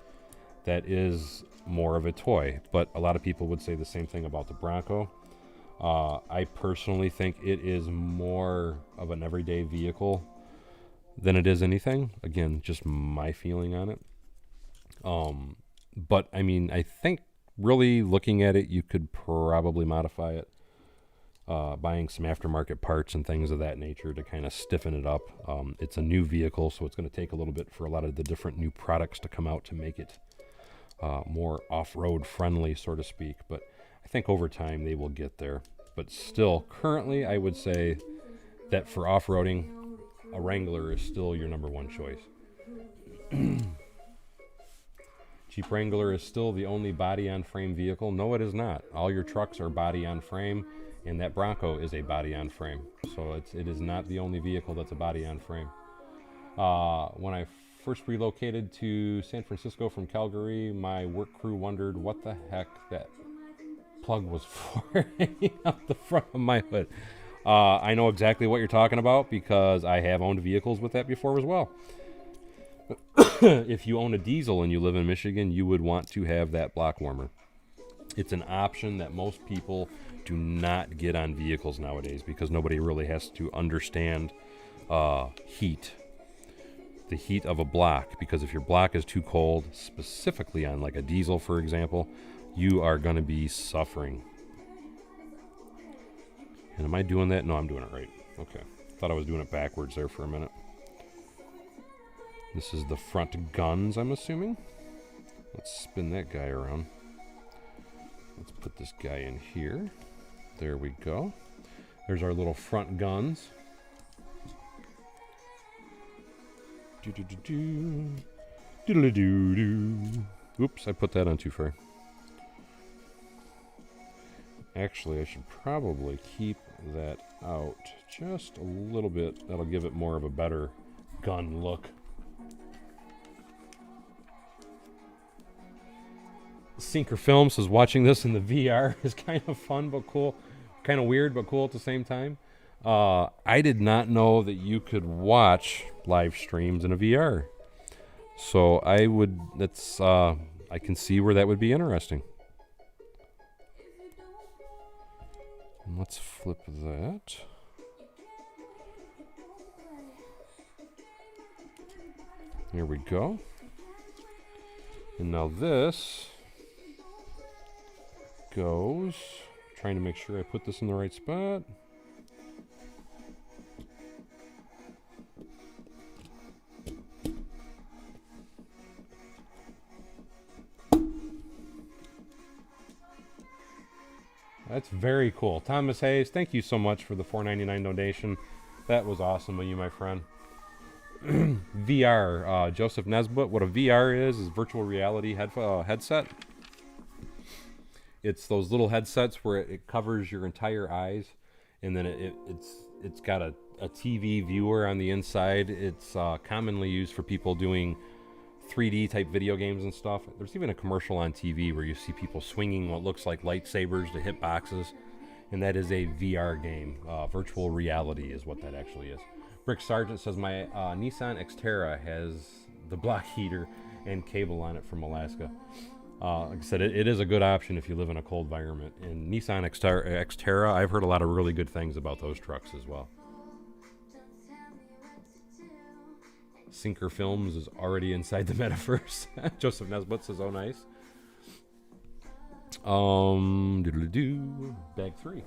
That is more of a toy, but a lot of people would say the same thing about the Bronco. I personally think it is more of an everyday vehicle than it is anything. Again, just my feeling on it. But I mean, I think really looking at it, you could probably modify it. Buying some aftermarket parts and things of that nature to kind of stiffen it up. It's a new vehicle, so it's going to take a little bit for a lot of the different new products to come out to make it more off-road friendly, so to speak. But I think over time they will get there. But still, currently, I would say that for off-roading, a Wrangler is still your number one choice. Jeep Wrangler is still the only body-on-frame vehicle. No, it is not. All your trucks are body-on-frame. And that Bronco is a body-on-frame. So it is not the only vehicle that's a body-on-frame. When I first relocated to San Francisco from Calgary, my work crew wondered what the heck that plug was for out the front of my hood. I know exactly what you're talking about because I have owned vehicles with that before as well. If you own a diesel and you live in Michigan, you would want to have that block warmer. It's an option that most people do not get on vehicles nowadays because nobody really has to understand heat, the heat of a block. Because if your block is too cold, specifically on like a diesel, for example, you are going to be suffering. And am I doing that? No, I'm doing it right. Okay. Thought I was doing it backwards there for a minute. This is the front guns, I'm assuming. Let's spin that guy around. Let's put this guy in here. There we go. There's our little front guns. Do-do-do-do. Doodle-doo-doo. Oops, I put that on too far. Actually, I should probably keep that out just a little bit. That'll give it more of a better gun look. Sinker Film says watching this in the VR is kind of fun but cool. Kind of weird but cool at the same time. I did not know that you could watch live streams in a VR. So I can see where that would be interesting. And let's flip that. Here we go. And now this goes, trying to make sure I put this in the right spot. That's very cool. Thomas Hayes, thank you so much for the $4.99 donation. That was awesome of you, my friend. VR, Joseph Nesbitt. What a VR is virtual reality headset. It's those little headsets where it covers your entire eyes, and then it's got a TV viewer on the inside. It's commonly used for people doing 3D type video games and stuff. There's even a commercial on TV where you see people swinging what looks like lightsabers to hit boxes, and that is a VR game. Virtual reality is what that actually is. Brick Sargent says my Nissan Xterra has the block heater and cable on it from Alaska. Like I said, it is a good option if you live in a cold environment. And Nissan Xterra, I've heard a lot of really good things about those trucks as well. Sinker Films is already inside the metaverse. Joseph Nesbitt says, oh, nice. Doodle-doo. Bag 3.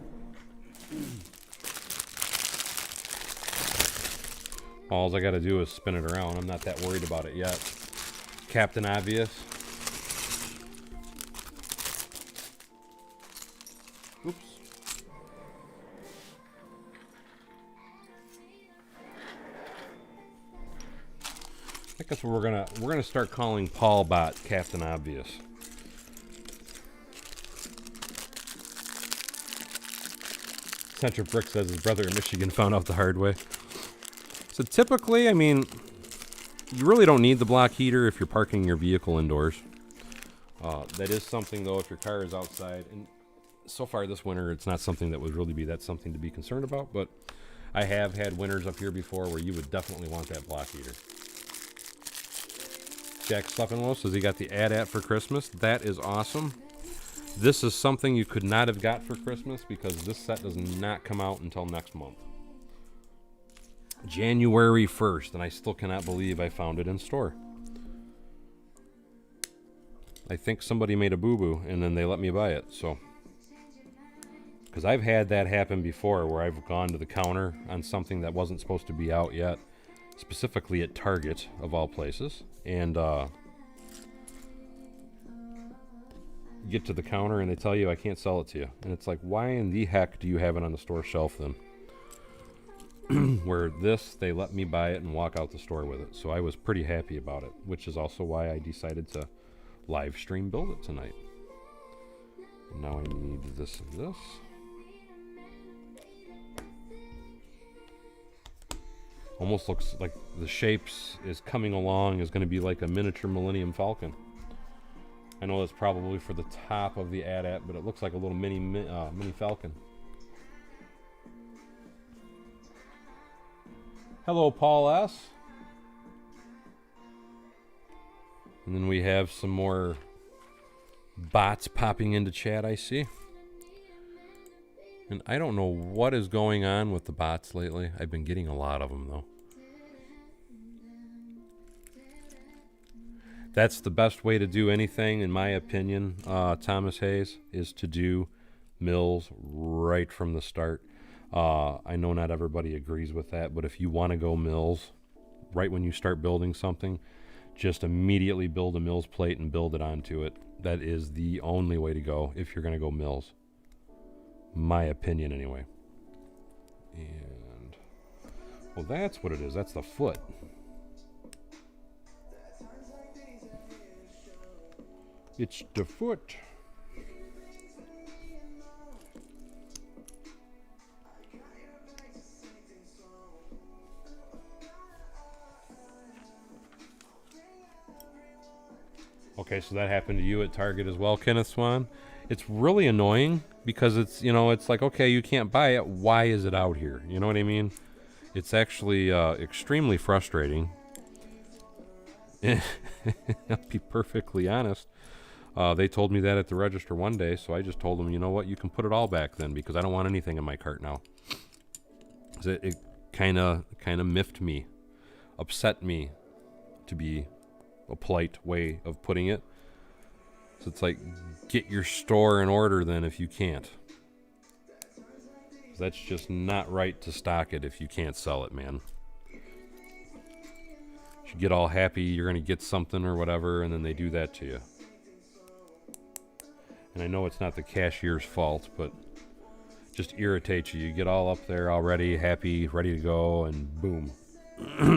All I got to do is spin it around. I'm not that worried about it yet. Captain Obvious. Oops. I guess we're gonna start calling Paul Bot Captain Obvious. Central Brick says his brother in Michigan found out the hard way. So typically, I mean, you really don't need the block heater if you're parking your vehicle indoors. That is something, though, if your car is outside. And so far this winter, it's not something that would really be something to be concerned about. But I have had winters up here before where you would definitely want that block heater. Jack Sluppenlow says he got the AT-AT for Christmas. That is awesome. This is something you could not have got for Christmas because this set does not come out until next month. January 1st, and I still cannot believe I found it in store. I think somebody made a boo-boo, and then they let me buy it, so. Because I've had that happen before, where I've gone to the counter on something that wasn't supposed to be out yet, specifically at Target, of all places, and you get to the counter, and they tell you, I can't sell it to you. And it's like, why in the heck do you have it on the store shelf, then? Where this, they let me buy it and walk out the store with it. So I was pretty happy about it, which is also why I decided to live stream build it tonight. And now I need this and this. Almost looks like the shapes is coming along is going to be like a miniature Millennium Falcon. I know that's probably for the top of the AT-AT, but it looks like a little mini Falcon. Hello, Paul S. And then we have some more bots popping into chat, I see. And I don't know what is going on with the bots lately. I've been getting a lot of them, though. That's the best way to do anything, in my opinion, Thomas Hayes, is to do mills right from the start. I know not everybody agrees with that, but if you want to go mills right when you start building something, just immediately build a mills plate and build it onto it. That is the only way to go if you're going to go mills. My opinion, anyway. And, well, that's what it is. That's the foot. It's the foot. Okay, so that happened to you at Target as well, Kenneth Swan. It's really annoying because it's, it's like, okay, you can't buy it. Why is it out here? You know what I mean? It's actually extremely frustrating. I'll be perfectly honest. They told me that at the register one day, so I just told them, you know what, you can put it all back then because I don't want anything in my cart now. It kind of miffed me, upset me, to be a polite way of putting it. So it's like, get your store in order then if you can't. That's just not right to stock it if you can't sell it, man. You get all happy you're going to get something or whatever, and then they do that to you. And I know it's not the cashier's fault, but just irritates you. You get all up there already, happy, ready to go, and boom,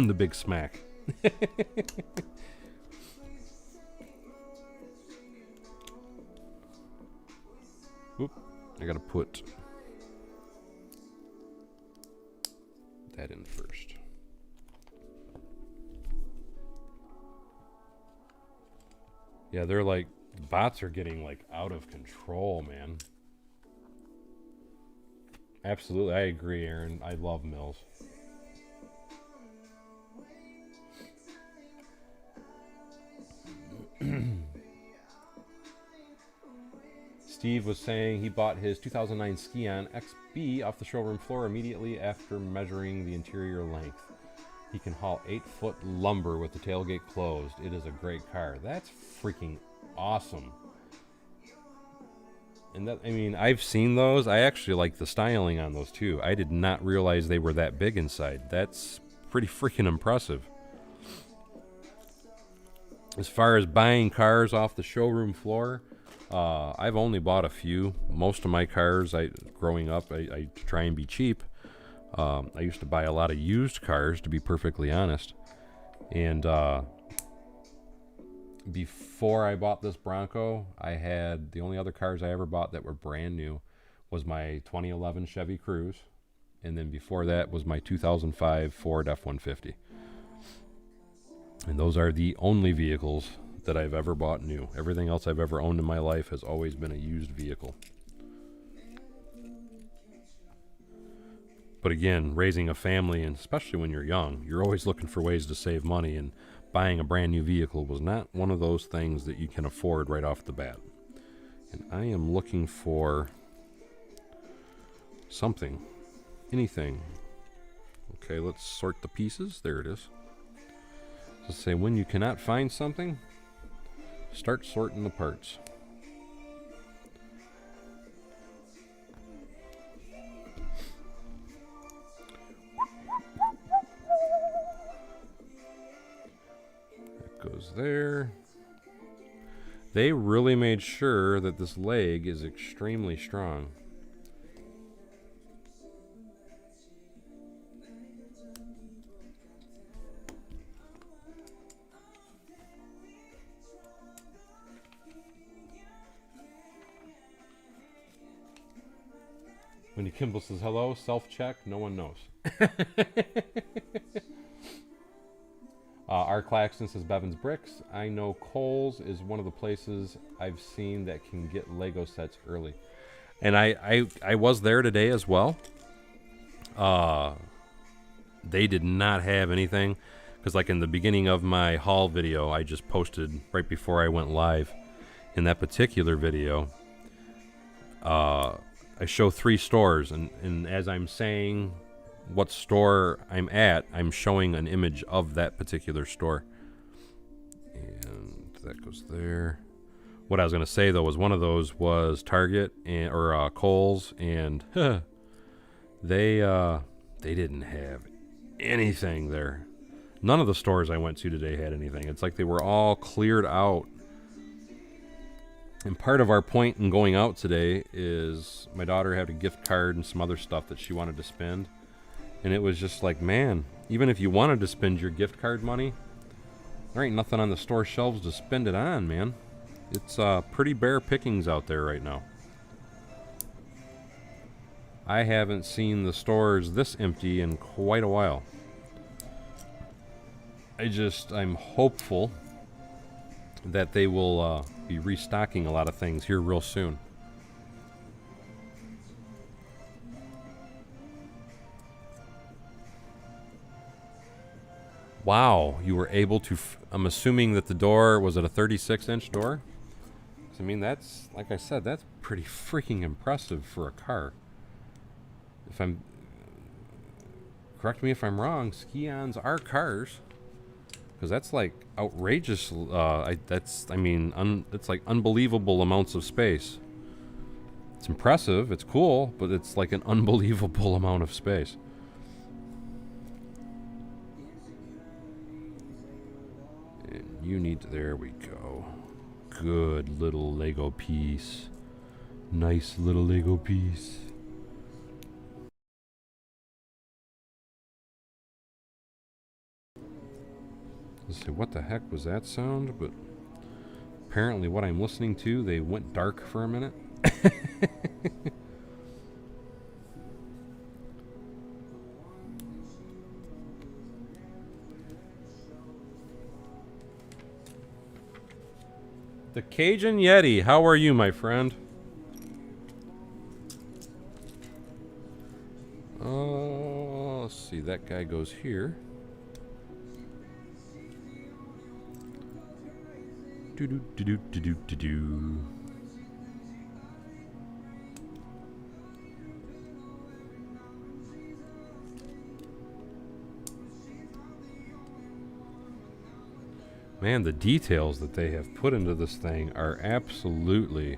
the big smack. Oop, I gotta put that in first. Yeah, they're like, bots are getting like out of control, man. Absolutely, I agree, Aaron. I love Mills. Steve was saying he bought his 2009 Skion XB off the showroom floor immediately after measuring the interior length. He can haul 8-foot lumber with the tailgate closed. It is a great car. That's freaking awesome. And that, I mean, I've seen those. I actually like the styling on those too. I did not realize they were that big inside. That's pretty freaking impressive. As far as buying cars off the showroom floor, I've only bought a few. Most of my cars, growing up, I try and be cheap. I used to buy a lot of used cars, to be perfectly honest. And before I bought this Bronco, I had the only other cars I ever bought that were brand new was my 2011 Chevy Cruze, and then before that was my 2005 Ford F-150. And those are the only vehicles that I've ever bought new. Everything else I've ever owned in my life has always been a used vehicle. But again, raising a family, and especially when you're young, you're always looking for ways to save money, and buying a brand new vehicle was not one of those things that you can afford right off the bat. And I am looking for something, anything. Okay, let's sort the pieces. There it is. Let's say when you cannot find something, start sorting the parts. That goes there. They really made sure that this leg is extremely strong. When Kimball says hello, self-check, no one knows. Art Claxton says Bevan's Bricks. I know Kohl's is one of the places I've seen that can get Lego sets early. And I was there today as well. They did not have anything. Because like in the beginning of my haul video, I just posted right before I went live. In that particular video, I show 3 stores, and as I'm saying what store I'm at, I'm showing an image of that particular store. And that goes there. What I was going to say, though, was one of those was Target or Kohl's, and they didn't have anything there. None of the stores I went to today had anything. It's like they were all cleared out. And part of our point in going out today is my daughter had a gift card and some other stuff that she wanted to spend. And it was just like, man, even if you wanted to spend your gift card money, there ain't nothing on the store shelves to spend it on, man. It's pretty bare pickings out there right now. I haven't seen the stores this empty in quite a while. I'm hopeful that they will be restocking a lot of things here real soon. Wow, you were able to... I'm assuming that the door... Was it a 36-inch door? I mean, that's... Like I said, that's pretty freaking impressive for a car. If I'm... Correct me if I'm wrong, Ski-Ons are cars. Because that's like outrageous... it's like unbelievable amounts of space. It's impressive, it's cool, but it's like an unbelievable amount of space. You need to, there we go. Good little Lego piece. Nice little Lego piece. Let's see, what the heck was that sound? But apparently what I'm listening to, they went dark for a minute. The Cajun Yeti, how are you, my friend? Let's see, that guy goes here. Do-do-do-do-do-do-do. Man, the details that they have put into this thing are absolutely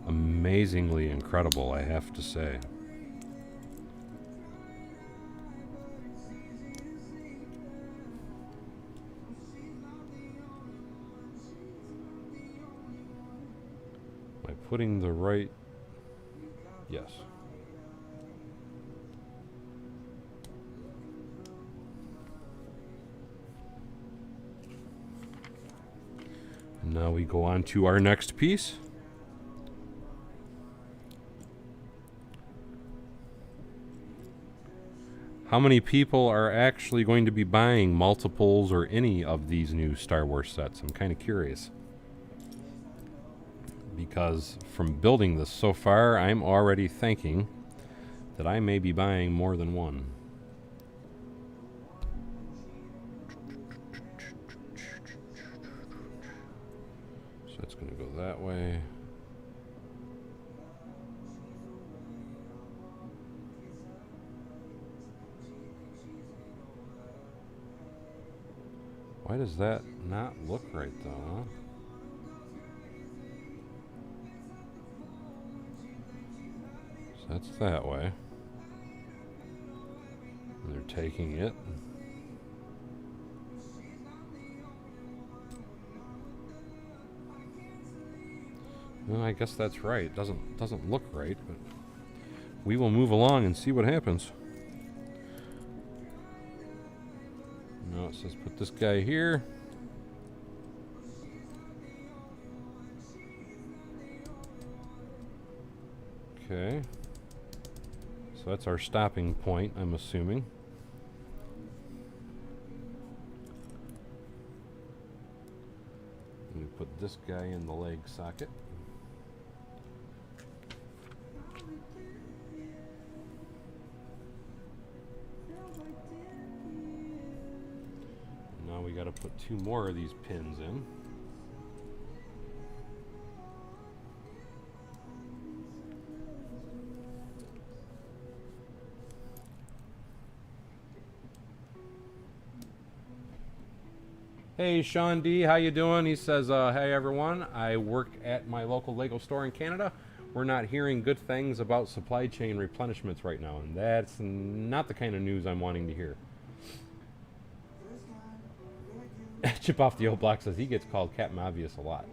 amazingly incredible, I have to say. Am I putting the right... Yes. Now we go on to our next piece. How many people are actually going to be buying multiples or any of these new Star Wars sets? I'm kind of curious. Because from building this so far, I'm already thinking that I may be buying more than one. That's going to go that way. Why does that not look right though, huh? So that's that way. And they're taking it. Well, I guess that's right. It doesn't look right, but we will move along and see what happens. Now it says put this guy here. Okay. So that's our stopping point, I'm assuming. Let me put this guy in the leg socket. Now we got to put two more of these pins in. Hey Sean D, how you doing? He says, hey everyone, I work at my local Lego store in Canada. We're not hearing good things about supply chain replenishments right now, and that's not the kind of news I'm wanting to hear. Chip off the old block says he gets called Captain Obvious a lot.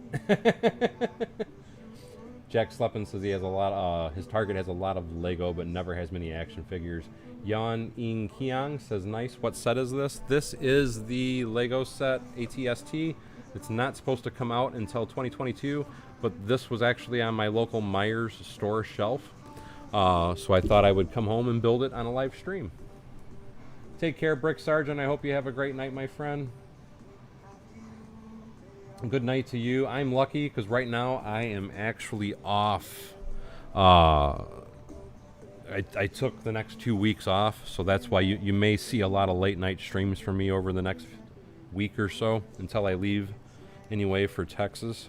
Jack Sleppin says he has a lot. His Target has a lot of Lego, but never has many action figures. Yan Ing Kiang says, "Nice. What set is this? This is the Lego set ATST. It's not supposed to come out until 2022, but this was actually on my local Myers store shelf. So I thought I would come home and build it on a live stream. Take care, Brick Sergeant. I hope you have a great night, my friend. Good night to you. I'm lucky because right now I am actually off. I took the next 2 weeks off, so that's why you may see a lot of late night streams from me over the next week or so until I leave anyway for Texas.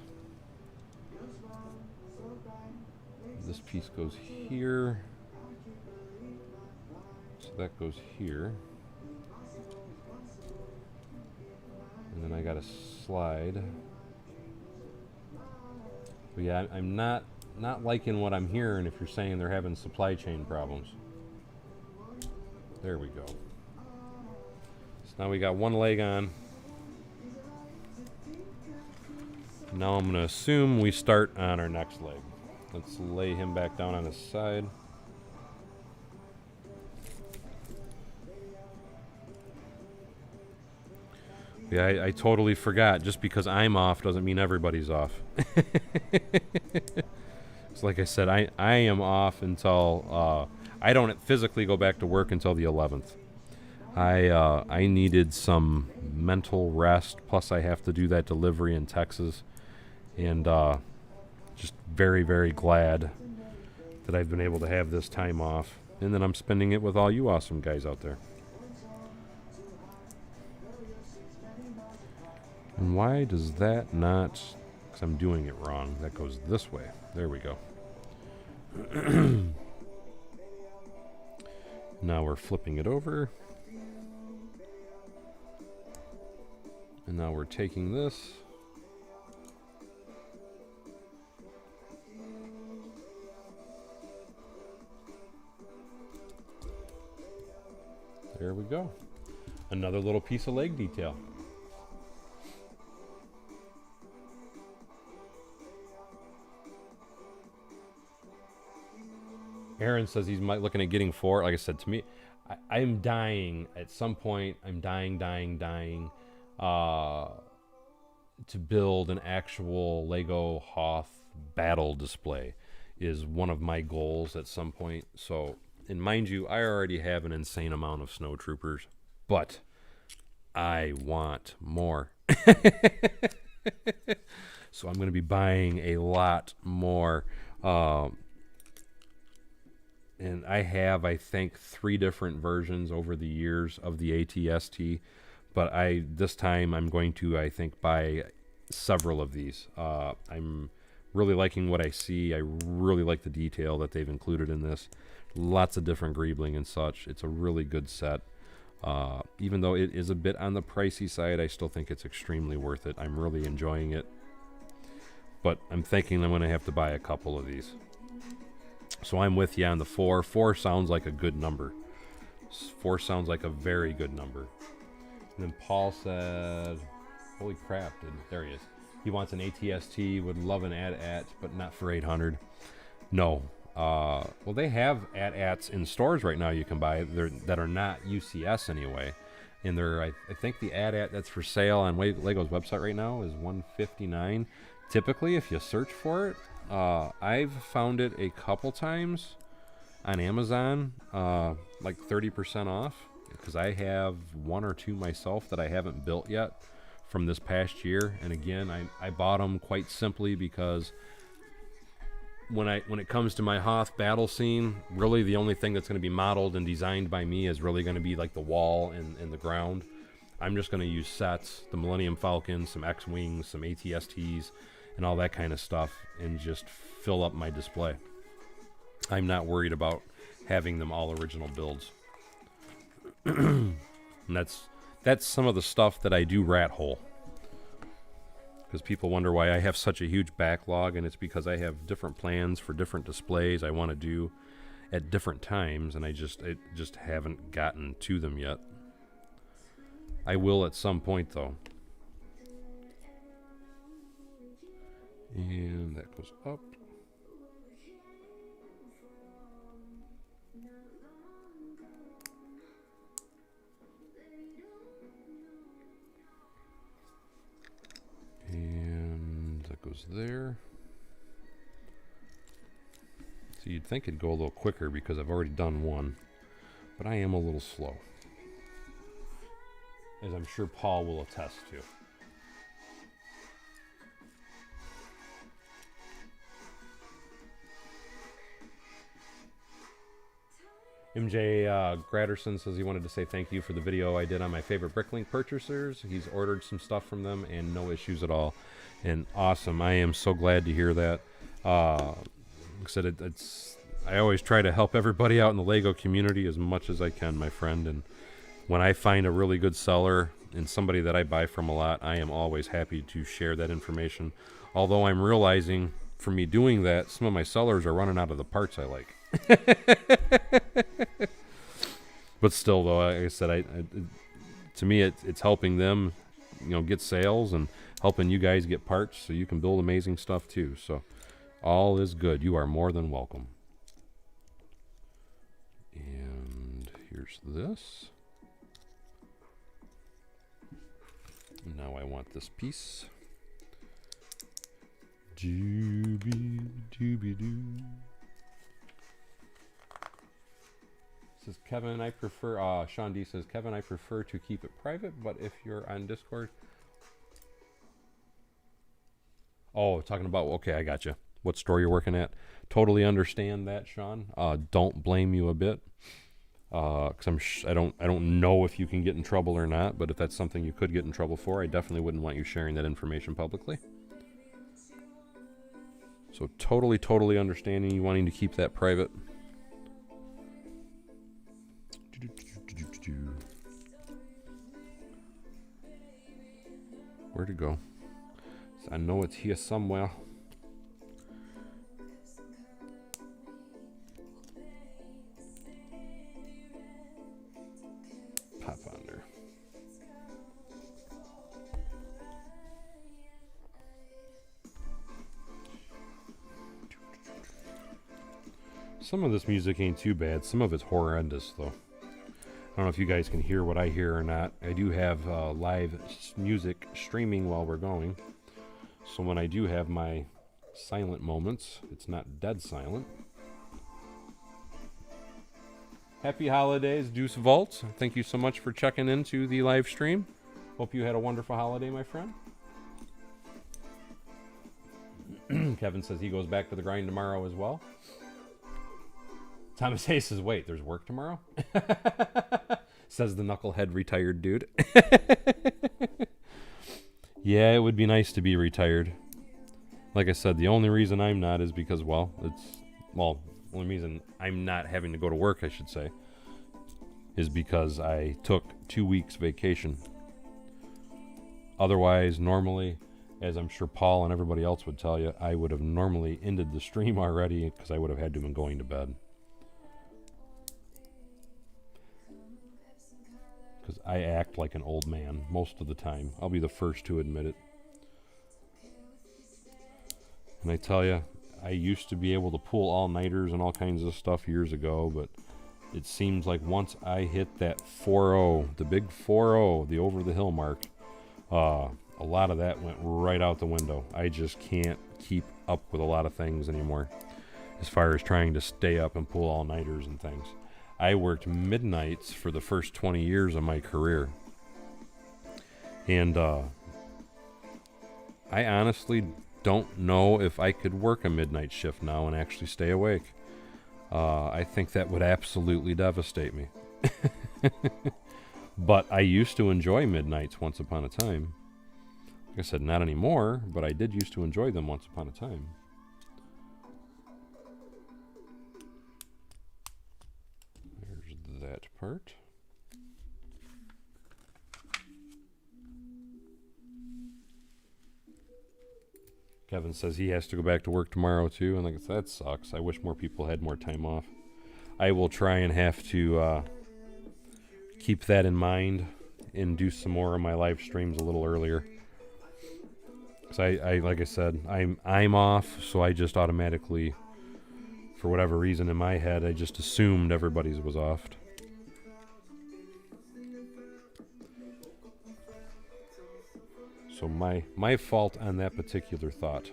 This piece goes here. So that goes here. And then I got a slide. But yeah, I'm not liking what I'm hearing if you're saying they're having supply chain problems. There we go. So now we got one leg on. Now I'm going to assume we start on our next leg. Let's lay him back down on his side. Yeah, I totally forgot. Just because I'm off doesn't mean everybody's off. So like I said, I am off until I don't physically go back to work until the 11th. I needed some mental rest. Plus, I have to do that delivery in Texas, and just very, very glad that I've been able to have this time off. And then I'm spending it with all you awesome guys out there. And why does that not... Because I'm doing it wrong. That goes this way. There we go. Now we're flipping it over. And now we're taking this. There we go. Another little piece of leg detail. Aaron says he's looking at getting 4. Like I said, to me, I'm dying. At some point, I'm dying to build an actual Lego Hoth battle display is one of my goals at some point. So, and mind you, I already have an insane amount of snow troopers, but I want more. So I'm going to be buying a lot more. And I have, I think, 3 different versions over the years of the ATST. But this time I'm going to, I think, buy several of these. I'm really liking what I see. I really like the detail that they've included in this. Lots of different greebling and such. It's a really good set. Even though it is a bit on the pricey side, I still think it's extremely worth it. I'm really enjoying it. But I'm thinking I'm going to have to buy a couple of these. So I'm with you on the 4. 4 sounds like a good number. 4 sounds like a very good number. And then Paul said, holy crap, there he is. He wants an ATST, would love an AT-AT, but not for 800. No. Well, they have AT-ATs in stores right now you can buy that are not UCS anyway. And they're, I think the AT-AT that's for sale on Lego's website right now is $159. Typically, if you search for it, I've found it a couple times on Amazon, like 30% off, because I have 1 or 2 myself that I haven't built yet from this past year. And again, I bought them quite simply because when it comes to my Hoth battle scene, really the only thing that's going to be modeled and designed by me is really going to be like the wall and the ground. I'm just going to use sets, the Millennium Falcon, some X-Wings, some ATSTs, and all that kind of stuff, and just fill up my display. I'm not worried about having them all original builds. And that's some of the stuff that I do rat hole. Because people wonder why I have such a huge backlog, and it's because I have different plans for different displays I want to do at different times, and I just haven't gotten to them yet. I will at some point, though. And that goes up. goes there. So you'd think it'd go a little quicker because I've already done one, but I am a little slow, as I'm sure Paul will attest to. MJ Gratterson says he wanted to say thank you for the video I did on my favorite Bricklink purchasers. He's ordered some stuff from them and no issues at all. And awesome. I am so glad to hear that. Like I said, I always try to help everybody out in the Lego community as much as I can, my friend. And when I find a really good seller and somebody that I buy from a lot, I am always happy to share that information. Although I'm realizing for me doing that, some of my sellers are running out of the parts I like. But still, though, like I said, to me, it's helping them, get sales and helping you guys get parts so you can build amazing stuff too. So all is good. You are more than welcome. And here's this. Now I want this piece. Doobie doobie doo. Says Kevin, I prefer. Sean D says, Kevin, I prefer to keep it private, but if you're on Discord. Oh, talking about, okay, I got you. What store you're working at? Totally understand that, Sean. Don't blame you a bit. Because I don't know if you can get in trouble or not, but if that's something you could get in trouble for, I definitely wouldn't want you sharing that information publicly. So totally understanding you wanting to keep that private. Where'd it go? I know it's here somewhere. Pop under. Some of this music ain't too bad. Some of it's horrendous, though. I don't know if you guys can hear what I hear or not. I do have live music streaming while we're going. So when I do have my silent moments, it's not dead silent. Happy holidays, Deuce Vault. Thank you so much for checking into the live stream. Hope you had a wonderful holiday, my friend. Kevin says he goes back to the grind tomorrow as well. Thomas Hayes says, wait, there's work tomorrow? Says the knucklehead retired dude. Yeah, it would be nice to be retired. Like I said, the only reason I'm not is because, only reason I'm not having to go to work, I should say, is because I took 2 weeks vacation. Otherwise, normally, as I'm sure Paul and everybody else would tell you, I would have normally ended the stream already because I would have had to have been going to bed. Because I act like an old man most of the time. I'll be the first to admit it. And I tell you, I used to be able to pull all-nighters and all kinds of stuff years ago, but it seems like once I hit that 4-0, the big 4-0, the over-the-hill mark, a lot of that went right out the window. I just can't keep up with a lot of things anymore as far as trying to stay up and pull all-nighters and things. I worked midnights for the first 20 years of my career. And I honestly don't know if I could work a midnight shift now and actually stay awake. I think that would absolutely devastate me. But I used to enjoy midnights once upon a time. Like I said, not anymore, but I did used to enjoy them once upon a time. There's that part. Kevin says he has to go back to work tomorrow too, and like I said, that sucks. I wish more people had more time off. I will try and have to keep that in mind and do some more of my live streams a little earlier. So I like I said, I'm off, so I just automatically, for whatever reason in my head, I just assumed everybody's was off. So my fault on that particular thought.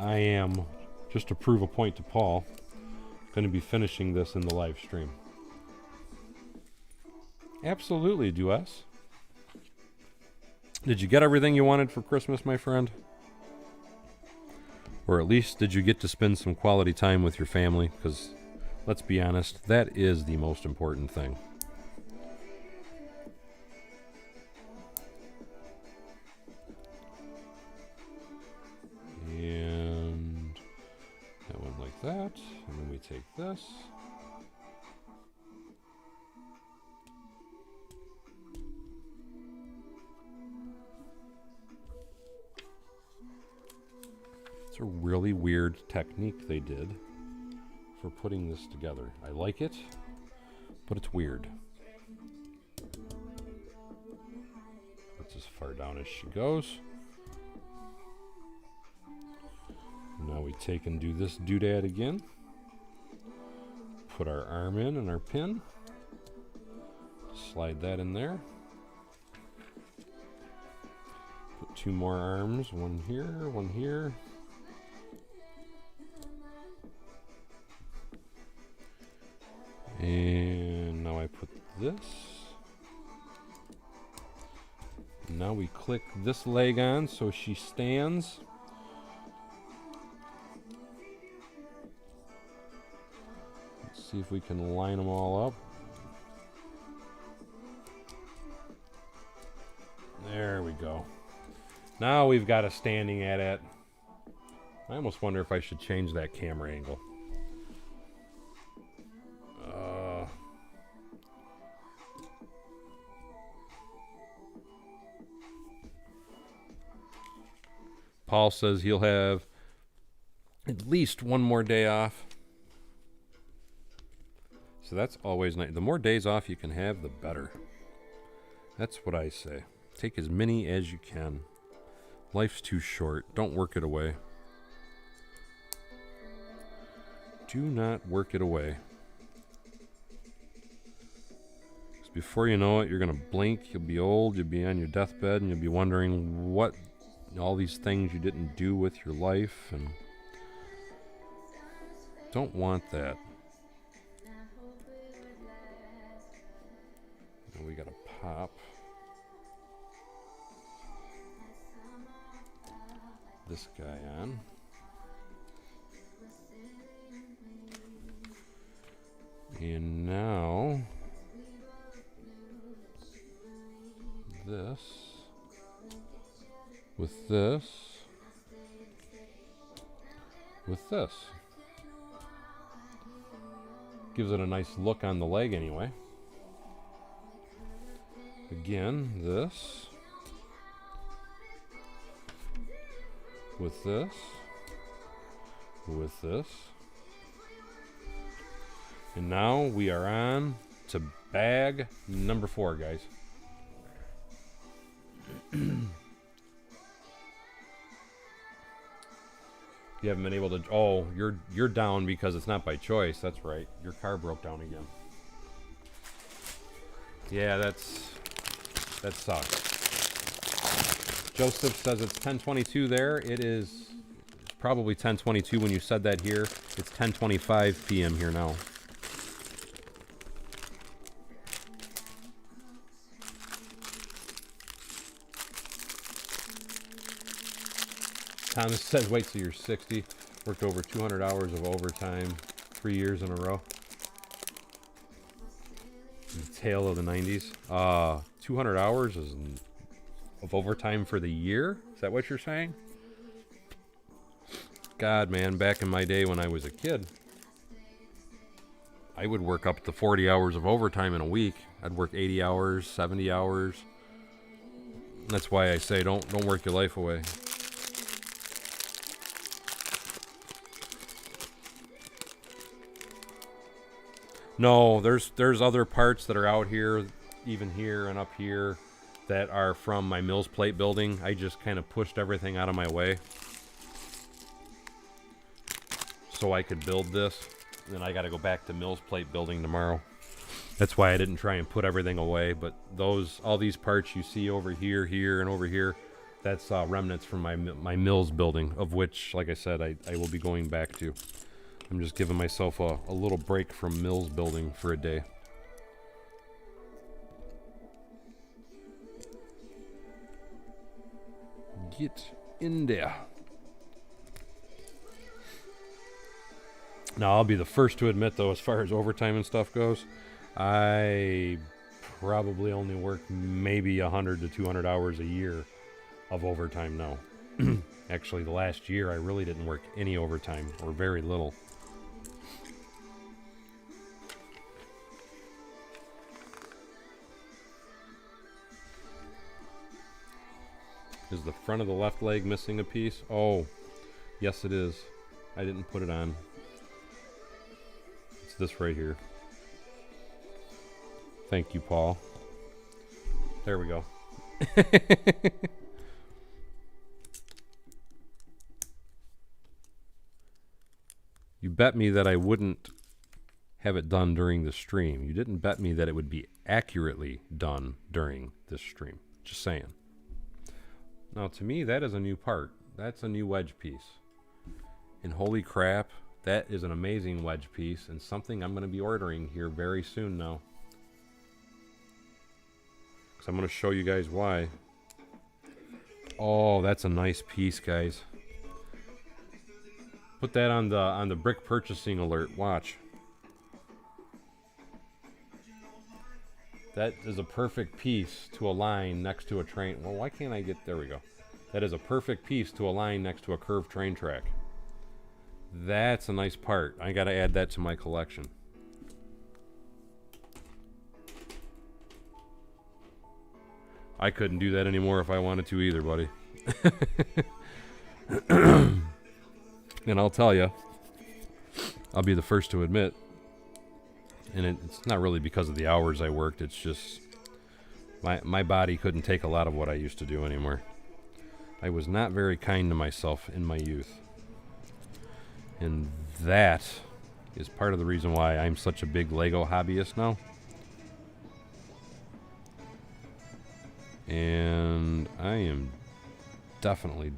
I am, just to prove a point to Paul, going to be finishing this in the live stream. Absolutely, Duess. Did you get everything you wanted for Christmas, my friend? Or at least did you get to spend some quality time with your family? Because let's be honest, that is the most important thing. And that one like that. And then we take this. It's a really weird technique they did for putting this together. I like it, but it's weird. That's as far down as she goes. Now we take and do this doodad again. Put our arm in and our pin. Slide that in there. Put two more arms, one here, one here. And now I put this. Now we click this leg on so she stands. Let's see if we can line them all up. There we go. Now we've got a standing at. I almost wonder if I should change that camera angle. Paul says he'll have at least one more day off. So that's always nice. The more days off you can have, the better. That's what I say. Take as many as you can. Life's too short. Don't work it away. Do not work it away. 'Cause before you know it, you're going to blink, you'll be old, you'll be on your deathbed, and you'll be wondering what all these things you didn't do with your life, and don't want that. And we got to pop this guy on. And now this with this with this. Gives it a nice look on the leg anyway. Again, this with this with this. And now we are on to bag number 4, guys. You haven't been able to. Oh, you're down because it's not by choice. That's right. Your car broke down again. Yeah, that sucks. Joseph says it's 10:22 there. It is probably 10:22 when you said that here. It's 10:25 p.m. here now. Thomas says, wait till you're 60. Worked over 200 hours of overtime, 3 years in a row. The tale of the 90s. 200 hours of overtime for the year? Is that what you're saying? God, man, back in my day when I was a kid, I would work up to 40 hours of overtime in a week. I'd work 80 hours, 70 hours. That's why I say don't work your life away. No, there's other parts that are out here, even here and up here, that are from my Mills Plate building. I just kind of pushed everything out of my way so I could build this. And then I got to go back to Mills Plate building tomorrow. That's why I didn't try and put everything away. But all these parts you see over here, here, and over here, That's remnants from my Mills building, of which, like I said, I will be going back to. I'm just giving myself a little break from Mills building for a day. Get in there. Now, I'll be the first to admit, though, as far as overtime and stuff goes, I probably only work maybe 100 to 200 hours a year of overtime now. Actually, the last year, I really didn't work any overtime, or very little. Is the front of the left leg missing a piece? Oh, yes it is. I didn't put it on. It's this right here. Thank you, Paul. There we go. You bet me that I wouldn't have it done during the stream. You didn't bet me that it would be accurately done during this stream. Just saying. Now, to me, that is a new part. That's a new wedge piece. And holy crap, that is an amazing wedge piece and something I'm going to be ordering here very soon now. Because I'm going to show you guys why. Oh, that's a nice piece, guys. Put that on the brick purchasing alert. Watch. That is a perfect piece to align next to a train. Well, why can't I get... There we go. That is a perfect piece to align next to a curved train track. That's a nice part. I got to add that to my collection. I couldn't do that anymore if I wanted to either, buddy. And I'll tell you, I'll be the first to admit, and it's not really because of the hours I worked, it's just my body couldn't take a lot of what I used to do anymore. I was not very kind to myself in my youth. And that is part of the reason why I'm such a big Lego hobbyist now. And I am definitely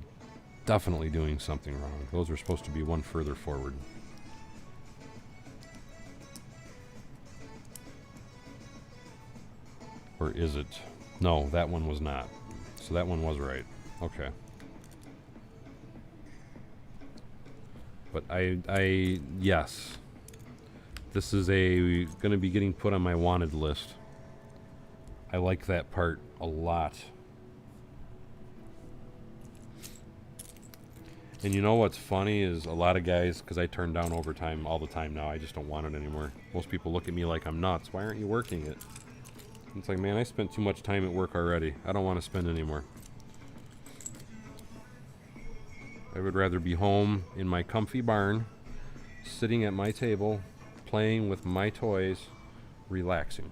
doing something wrong. Those are supposed to be one further forward. Or is it? No, that one was not. So that one was right. Okay. But yes. This is going to be getting put on my wanted list. I like that part a lot. And you know what's funny is a lot of guys, because I turn down overtime all the time now, I just don't want it anymore. Most people look at me like I'm nuts. Why aren't you working it? It's like, man, I spent too much time at work already. I don't want to spend any more. I would rather be home in my comfy barn, sitting at my table, playing with my toys, relaxing.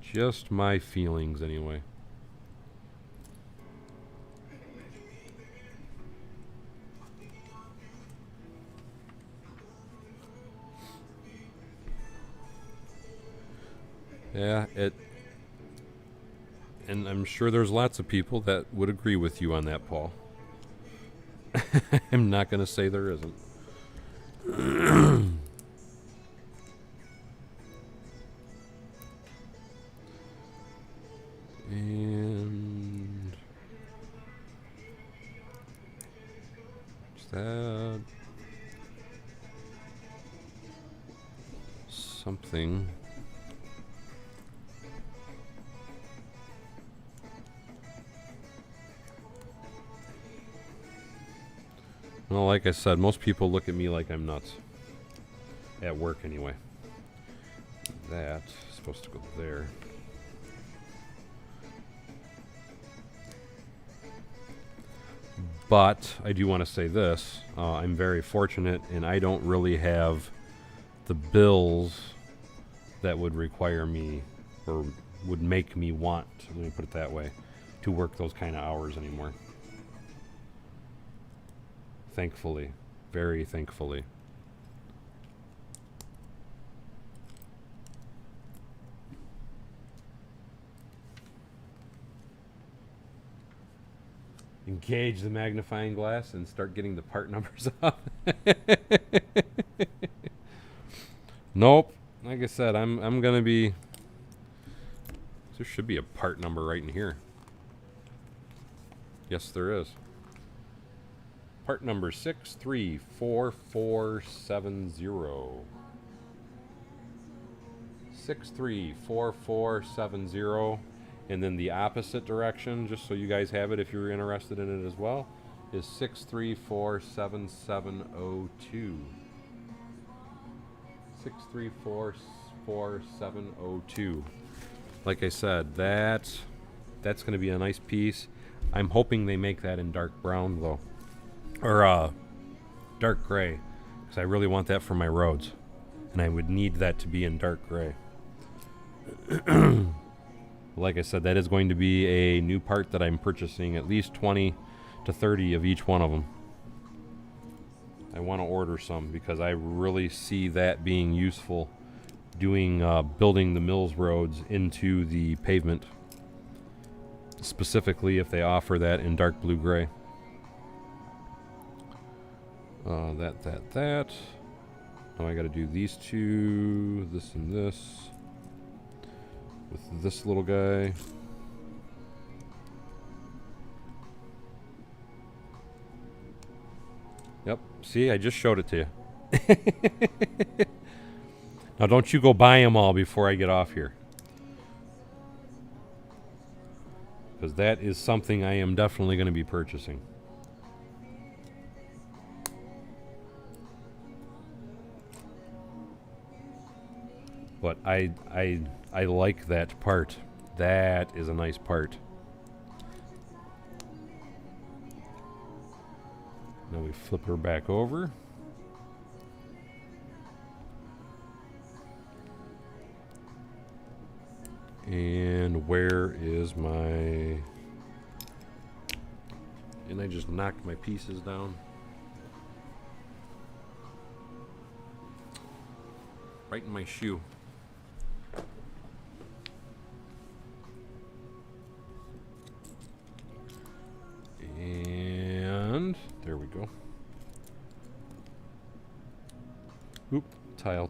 Just my feelings, anyway. Yeah, and I'm sure there's lots of people that would agree with you on that, Paul. I'm not going to say there isn't. And is that something? Well, like I said, most people look at me like I'm nuts. At work, anyway. That's supposed to go there. But I do want to say this. I'm very fortunate, and I don't really have the bills that would require me, or would make me want, let me put it that way, to work those kind of hours anymore. Thankfully. Very thankfully. engage the magnifying glass and start getting the part numbers up. Nope. Like I said, I'm gonna be. There should be a part number right in here. Yes, there is. Part number 634470. 634470. And then the opposite direction, just so you guys have it if you're interested in it as well, is 6347702. 6344702. Like I said, that's going to be a nice piece. I'm hoping they make that in dark brown though, or dark gray, because I really want that for my roads, and I would need that to be in dark gray. Like I said, that is going to be a new part that I'm purchasing, at least 20 to 30 of each one of them. I want to order some because I really see that being useful doing building the mills roads into the pavement, specifically if they offer that in dark blue gray. That. Now I got to do these two, this and this, with this little guy. Yep, see, I just showed it to you. Now don't you go buy them all before I get off here, because that is something I am definitely going to be purchasing. But I like that part. That is a nice part. Now we flip her back over. And where is my... And I just knocked my pieces down. Right in my shoe. And there we go. Oop, tile.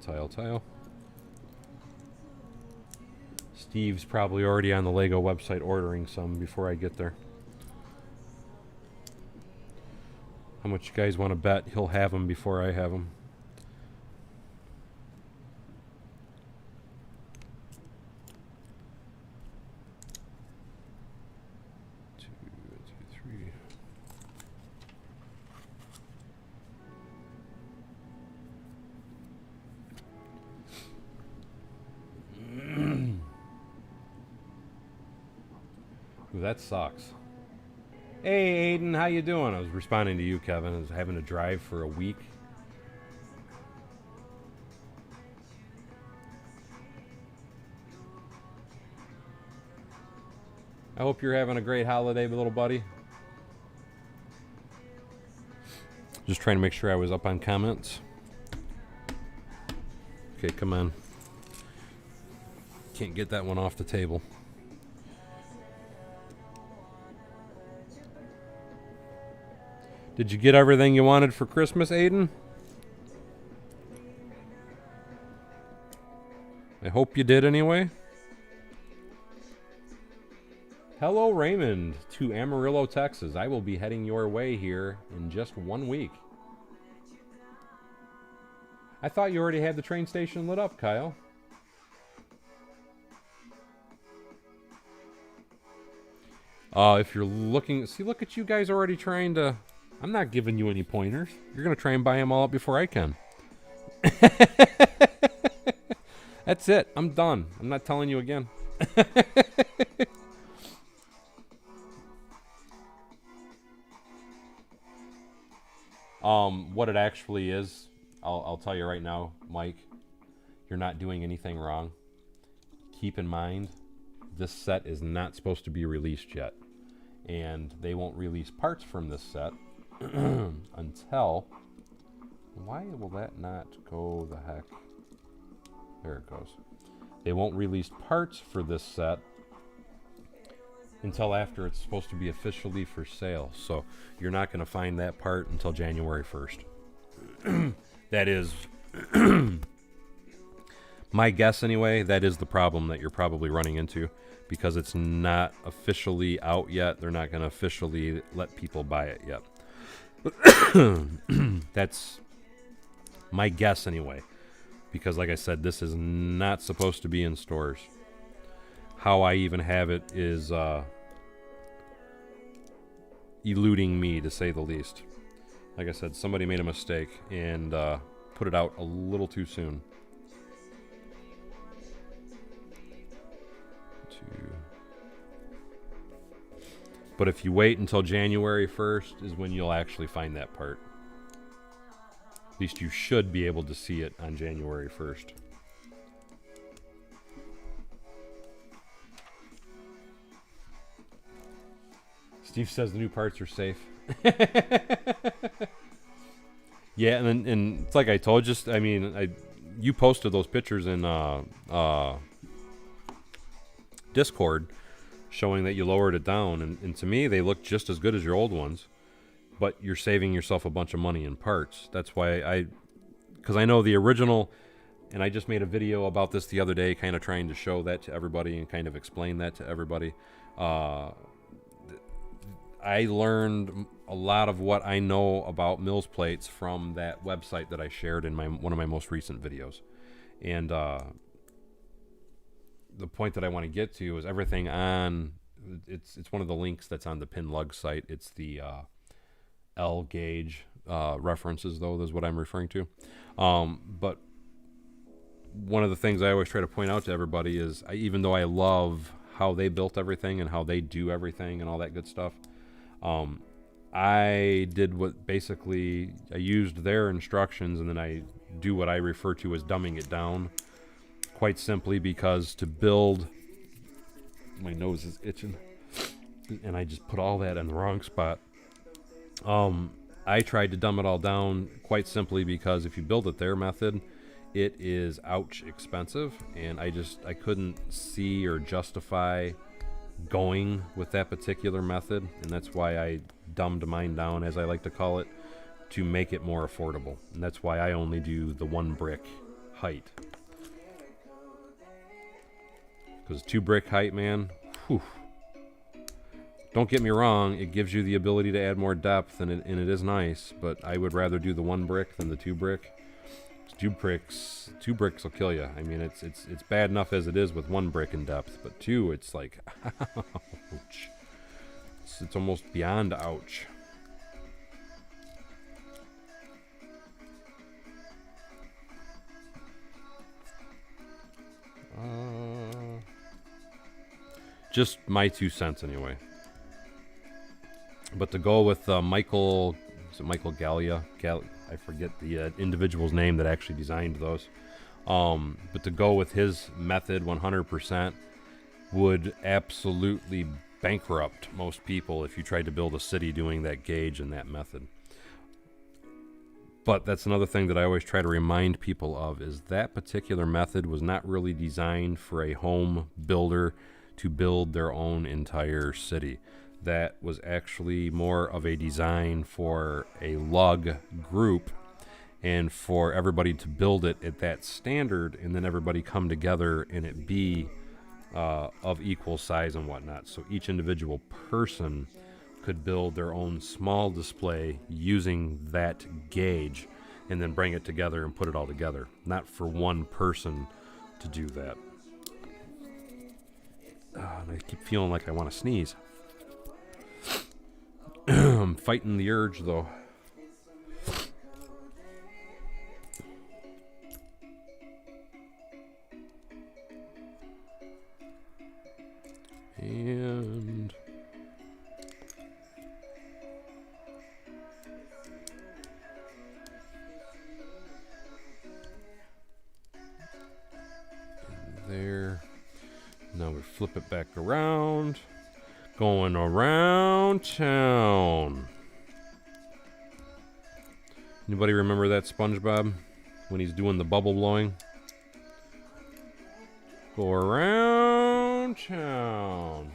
Steve's probably already on the Lego website ordering some before I get there. How much you guys want to bet he'll have them before I have them? Ooh, that sucks. Hey Aiden, how you doing? I was responding to you, Kevin. I was having to drive for a week. I hope you're having a great holiday, little buddy. Just trying to make sure I was up on comments. Okay, come on. Can't get that one off the table. Did you get everything you wanted for Christmas, Aiden? I hope you did anyway. Hello, Raymond, to Amarillo, Texas. I will be heading your way here in just 1 week. I thought you already had the train station lit up, Kyle. If you're looking... See, look at you guys already trying to... I'm not giving you any pointers. You're going to try and buy them all up before I can. That's it. I'm done. I'm not telling you again. What it actually is, I'll tell you right now, Mike, you're not doing anything wrong. Keep in mind, this set is not supposed to be released yet. And they won't release parts from this set until... Why will that not go the heck? There it goes. They won't release parts for this set until after it's supposed to be officially for sale. So you're not going to find that part until January 1st. That is my guess anyway. That is the problem that you're probably running into, because it's not officially out yet. They're not going to officially let people buy it yet. That's my guess anyway, because like I said, this is not supposed to be in stores. How I even have it is eluding me, to say the least. Like I said, somebody made a mistake and put it out a little too soon. But if you wait until January 1st is when you'll actually find that part. At least you should be able to see it on January 1st. Steve says the new parts are safe. Yeah, and it's like I told you, I mean, you posted those pictures in Discord showing that you lowered it down, and to me they look just as good as your old ones, but you're saving yourself a bunch of money in parts. That's why because I know the original, and I just made a video about this the other day, kind of trying to show that to everybody and kind of explain that to everybody. I learned a lot of what I know about Mills plates from that website that I shared in one of my most recent videos. And the point that I want to get to is everything on, it's one of the links that's on the Pin Lug site. It's the L gauge references, though, is what I'm referring to. But one of the things I always try to point out to everybody is, even though I love how they built everything and how they do everything and all that good stuff, I did what basically I used their instructions, and then I do what I refer to as dumbing it down, quite simply because to build, my nose is itching and I just put all that in the wrong spot. I tried to dumb it all down quite simply because if you build it their method, it is ouch expensive, and I couldn't see or justify going with that particular method, and that's why I dumbed mine down, as I like to call it, to make it more affordable. And that's why I only do the 1 brick height, because 2 brick height, man, whew. Don't get me wrong, it gives you the ability to add more depth, and it is nice, but I would rather do the 1 brick than the 2 brick. 2 bricks will kill you. I mean, it's bad enough as it is with 1 brick in depth, but 2, it's like, ouch. It's almost beyond ouch. Just my 2 cents anyway. But to go with Michael, is it Michael Gallia? I forget the individual's name that actually designed those. But to go with his method 100% would absolutely bankrupt most people if you tried to build a city doing that gauge and that method. But that's another thing that I always try to remind people of, is that particular method was not really designed for a home builder to build their own entire city. That was actually more of a design for a lug group and for everybody to build it at that standard, and then everybody come together and it be of equal size and whatnot. So each individual person could build their own small display using that gauge and then bring it together and put it all together. Not for one person to do that. And I keep feeling like I want to sneeze. I'm fighting the urge, though. And there. Now we flip it back around. Going around town. Anybody remember that SpongeBob when he's doing the bubble blowing? Go around town.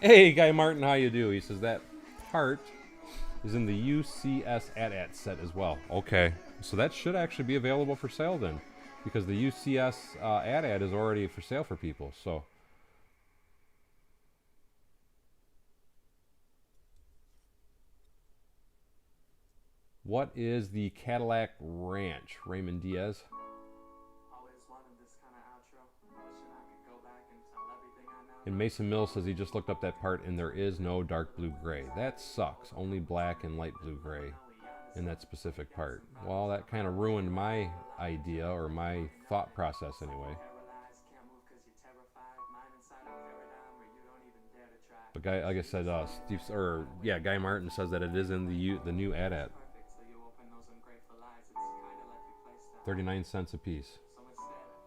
Hey, Guy Martin, how you do? He says that part is in the UCS AT-AT set as well. Okay, so that should actually be available for sale then, because the UCS AT-AT is already for sale for people. So what is the Cadillac Ranch, Raymond Diaz? And Mason Mills says he just looked up that part and there is no dark blue gray. That sucks. Only black and light blue gray in that specific part. Well, that kind of ruined my idea, or my thought process anyway. But Guy, like I said, Guy Martin says that it is in the new AT-AT. 39 cents a piece.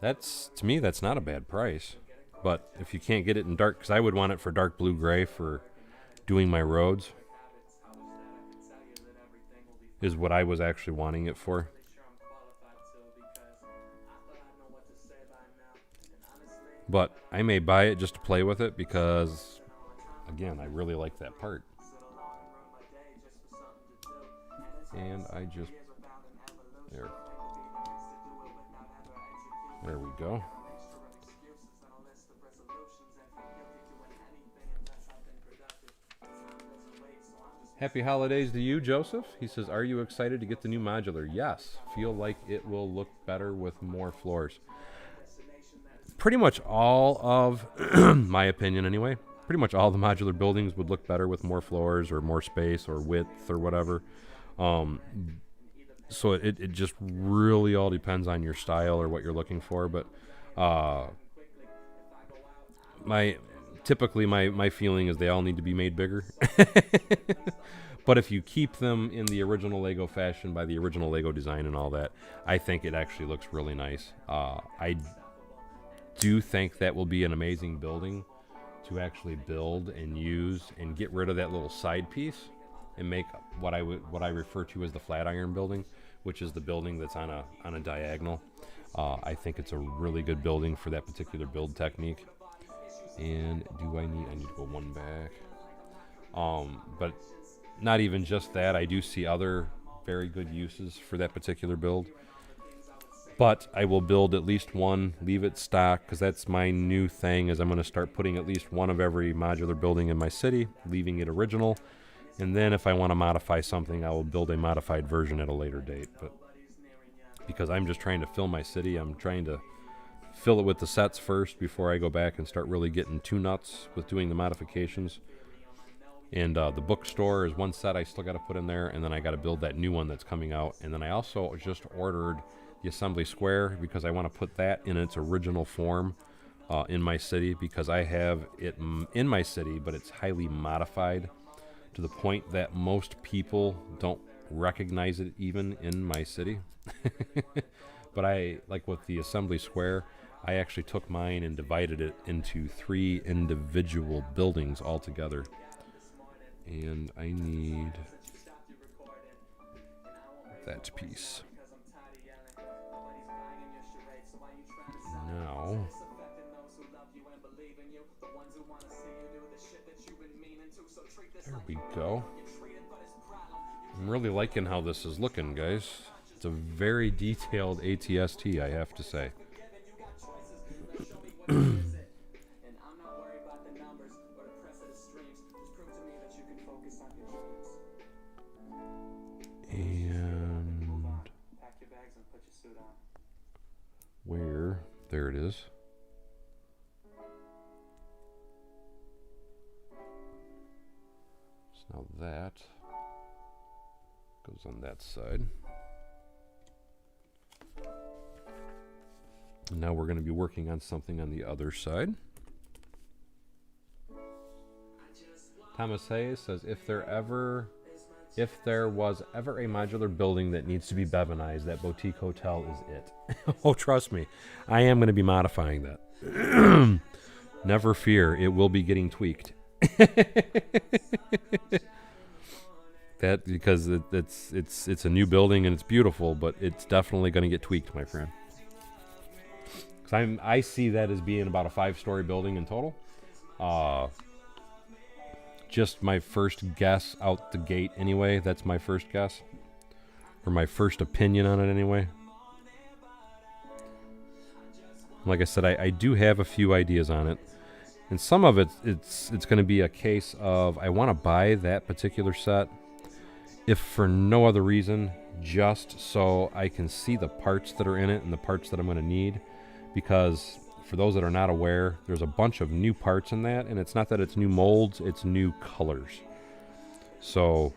That's, to me, that's not a bad price. But if you can't get it in dark, because I would want it for dark blue gray for doing my roads, is what I was actually wanting it for. But I may buy it just to play with it because, again, I really like that part. And I just, there we go. Happy holidays to you, Joseph. He says, are you excited to get the new Modular? Yes. Feel like it will look better with more floors. Pretty much all of, my opinion anyway, pretty much all the modular buildings would look better with more floors or more space or width or whatever. So it just really all depends on your style or what you're looking for. But my feeling is they all need to be made bigger. But if you keep them in the original Lego fashion by the original Lego design and all that, I think it actually looks really nice. I do think that will be an amazing building to actually build and use and get rid of that little side piece and make what I refer to as the flat iron building, which is the building that's on a diagonal. I think it's a really good building for that particular build technique. And I need to go one back. But not even just that, I do see other very good uses for that particular build. But I will build at least one, leave it stock, because that's my new thing, is I'm going to start putting at least one of every modular building in my city, leaving it original. And then if I want to modify something, I will build a modified version at a later date. But because I'm just trying to fill my city, I'm trying to fill it with the sets first before I go back and start really getting too nuts with doing the modifications. And the bookstore is one set I still got to put in there, and then I got to build that new one that's coming out. And then I also just ordered the assembly square because I want to put that in its original form in my city, because I have it in my city, but it's highly modified to the point that most people don't recognize it even in my city. But I, like with the assembly square, I actually took mine and divided it into 3 individual buildings altogether. And I need that piece. Now, there we go. I'm really liking how this is looking, guys. It's a very detailed ATST, I have to say. And where? There it is. So now that goes on that side. And now we're going to be working on something on the other side. Thomas Hayes says, if there was ever a modular building that needs to be Bevanized, that boutique hotel is it. Oh, trust me, I am going to be modifying that. Never fear, it will be getting tweaked. That because it's a new building and it's beautiful, but it's definitely going to get tweaked, my friend. Because I see that as being about a 5-story building in total. just my first guess out the gate anyway. That's my first guess. Or my first opinion on it anyway. Like I said, I do have a few ideas on it. And some of it's going to be a case of I want to buy that particular set, if for no other reason, just so I can see the parts that are in it and the parts that I'm going to need. Because for those that are not aware, there's a bunch of new parts in that, and it's not that it's new molds, it's new colors. So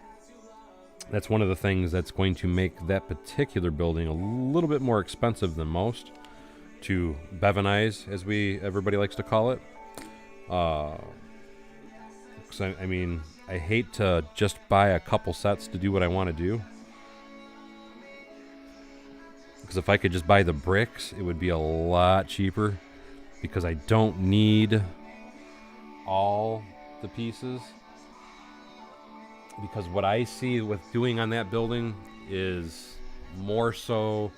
that's one of the things that's going to make that particular building a little bit more expensive than most to Bevinize, as everybody likes to call it. 'Cause I mean, I hate to just buy a couple sets to do what I want to do. Because if I could just buy the bricks, it would be a lot cheaper. Because I don't need all the pieces. Because what I see with doing on that building is more so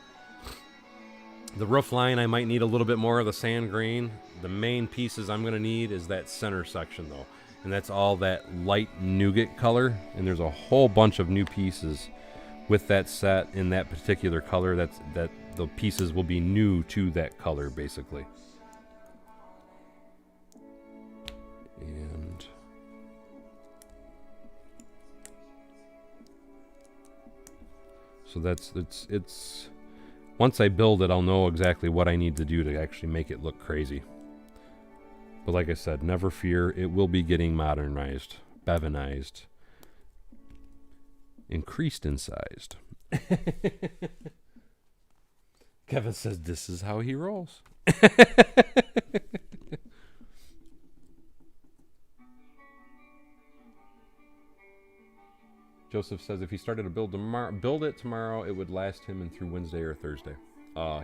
the roof line. I might need a little bit more of the sand green. The main pieces I'm going to need is that center section though. And that's all that light nougat color. And there's a whole bunch of new pieces with that set in that particular color. That the pieces will be new to that color basically. And so it's once I build it, I'll know exactly what I need to do to actually make it look crazy. But like I said, never fear, it will be getting modernized, Bevinized, increased in size. Kevin says this is how he rolls. Joseph says if he started to build it tomorrow, it would last him in through Wednesday or Thursday.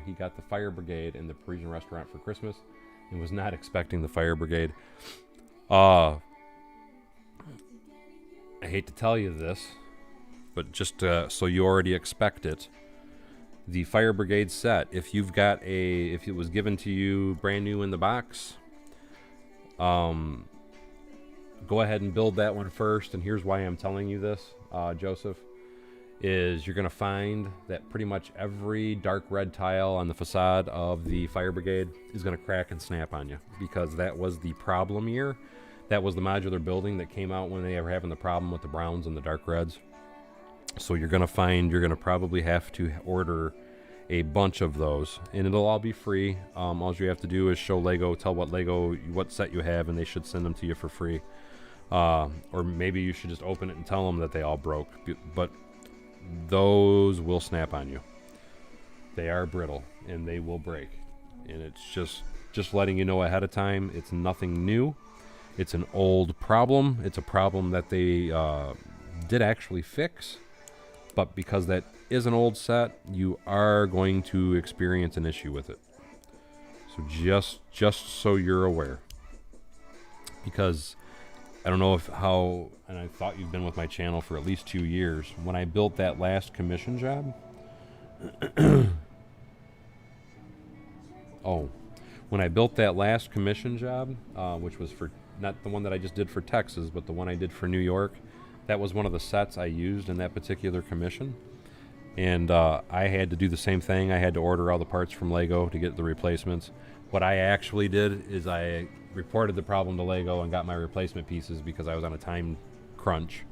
He got the fire brigade in the Parisian restaurant for Christmas and was not expecting the fire brigade. I hate to tell you this, but just so you already expect it, the fire brigade set, if it was given to you brand new in the box, go ahead and build that one first. And here's why I'm telling you this, Joseph, is you're going to find that pretty much every dark red tile on the facade of the fire brigade is going to crack and snap on you, because that was the problem year. That was the modular building that came out when they were having the problem with the browns and the dark reds. So you're going to find you're going to probably have to order a bunch of those, and it'll all be free. All you have to do is show Lego, tell what set you have, and they should send them to you for free. Or maybe you should just open it and tell them that they all broke. But those will snap on you. They are brittle and they will break. And it's just letting you know ahead of time. It's nothing new. It's an old problem. It's a problem that they did actually fix. But because that is an old set, you are going to experience an issue with it. So just so you're aware. Because I don't know and I thought you've been with my channel for at least 2 years. When I built that last commission job, which was for not the one that I just did for Texas, but the one I did for New York, that was one of the sets I used in that particular commission. And I had to do the same thing. I had to order all the parts from Lego to get the replacements. What I actually did is I reported the problem to Lego and got my replacement pieces because I was on a time crunch.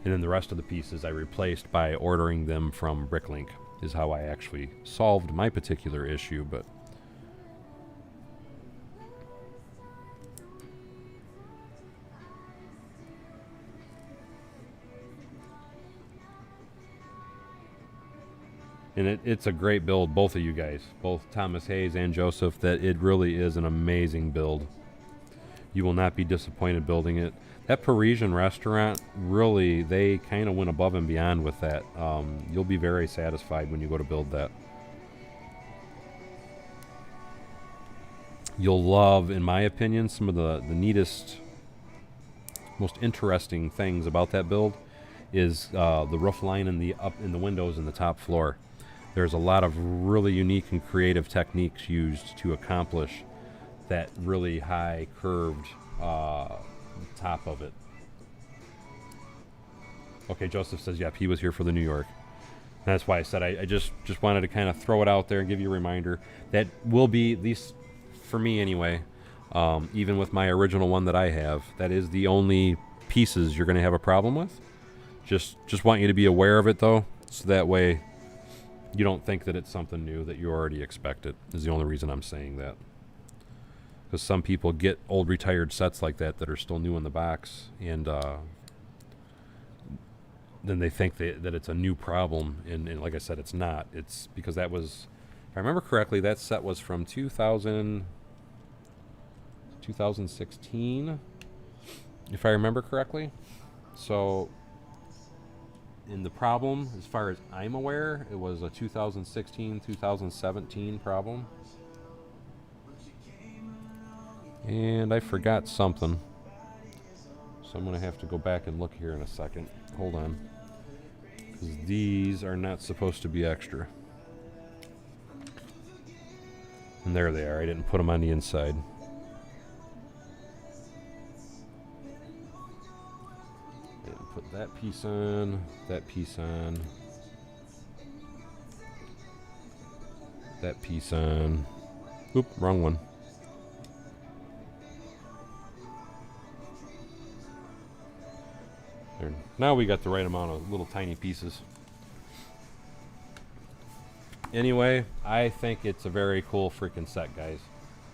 And then the rest of the pieces I replaced by ordering them from Bricklink, is how I actually solved my particular issue. But and it's a great build, both of you guys, both Thomas Hayes and Joseph, that it really is an amazing build. You will not be disappointed building it. That Parisian restaurant, really, they kind of went above and beyond with that. You'll be very satisfied when you go to build that. You'll love, in my opinion, some of the neatest, most interesting things about that build is the roof line in the windows in the top floor. There's a lot of really unique and creative techniques used to accomplish that really high curved top of it. Okay, Joseph says, yep, he was here for the New York. And that's why I said I just wanted to kind of throw it out there and give you a reminder. That will be, at least for me anyway, even with my original one that I have, that is the only pieces you're going to have a problem with. Just want you to be aware of it, though, so that way you don't think that it's something new that you already expected, is the only reason I'm saying that. Because some people get old retired sets like that are still new in the box, and then they think that it's a new problem, and like I said, it's not. It's because that was, if I remember correctly, that set was from 2016, if I remember correctly. So, in the problem, as far as I'm aware, it was a 2016-2017 problem. And I forgot something. So I'm going to have to go back and look here in a second. Hold on. Because these are not supposed to be extra. And there they are. I didn't put them on the inside. Didn't put that piece on, that piece on, that piece on. Oop, wrong one. There. Now we got the right amount of little tiny pieces. Anyway, I think it's a very cool freaking set, guys,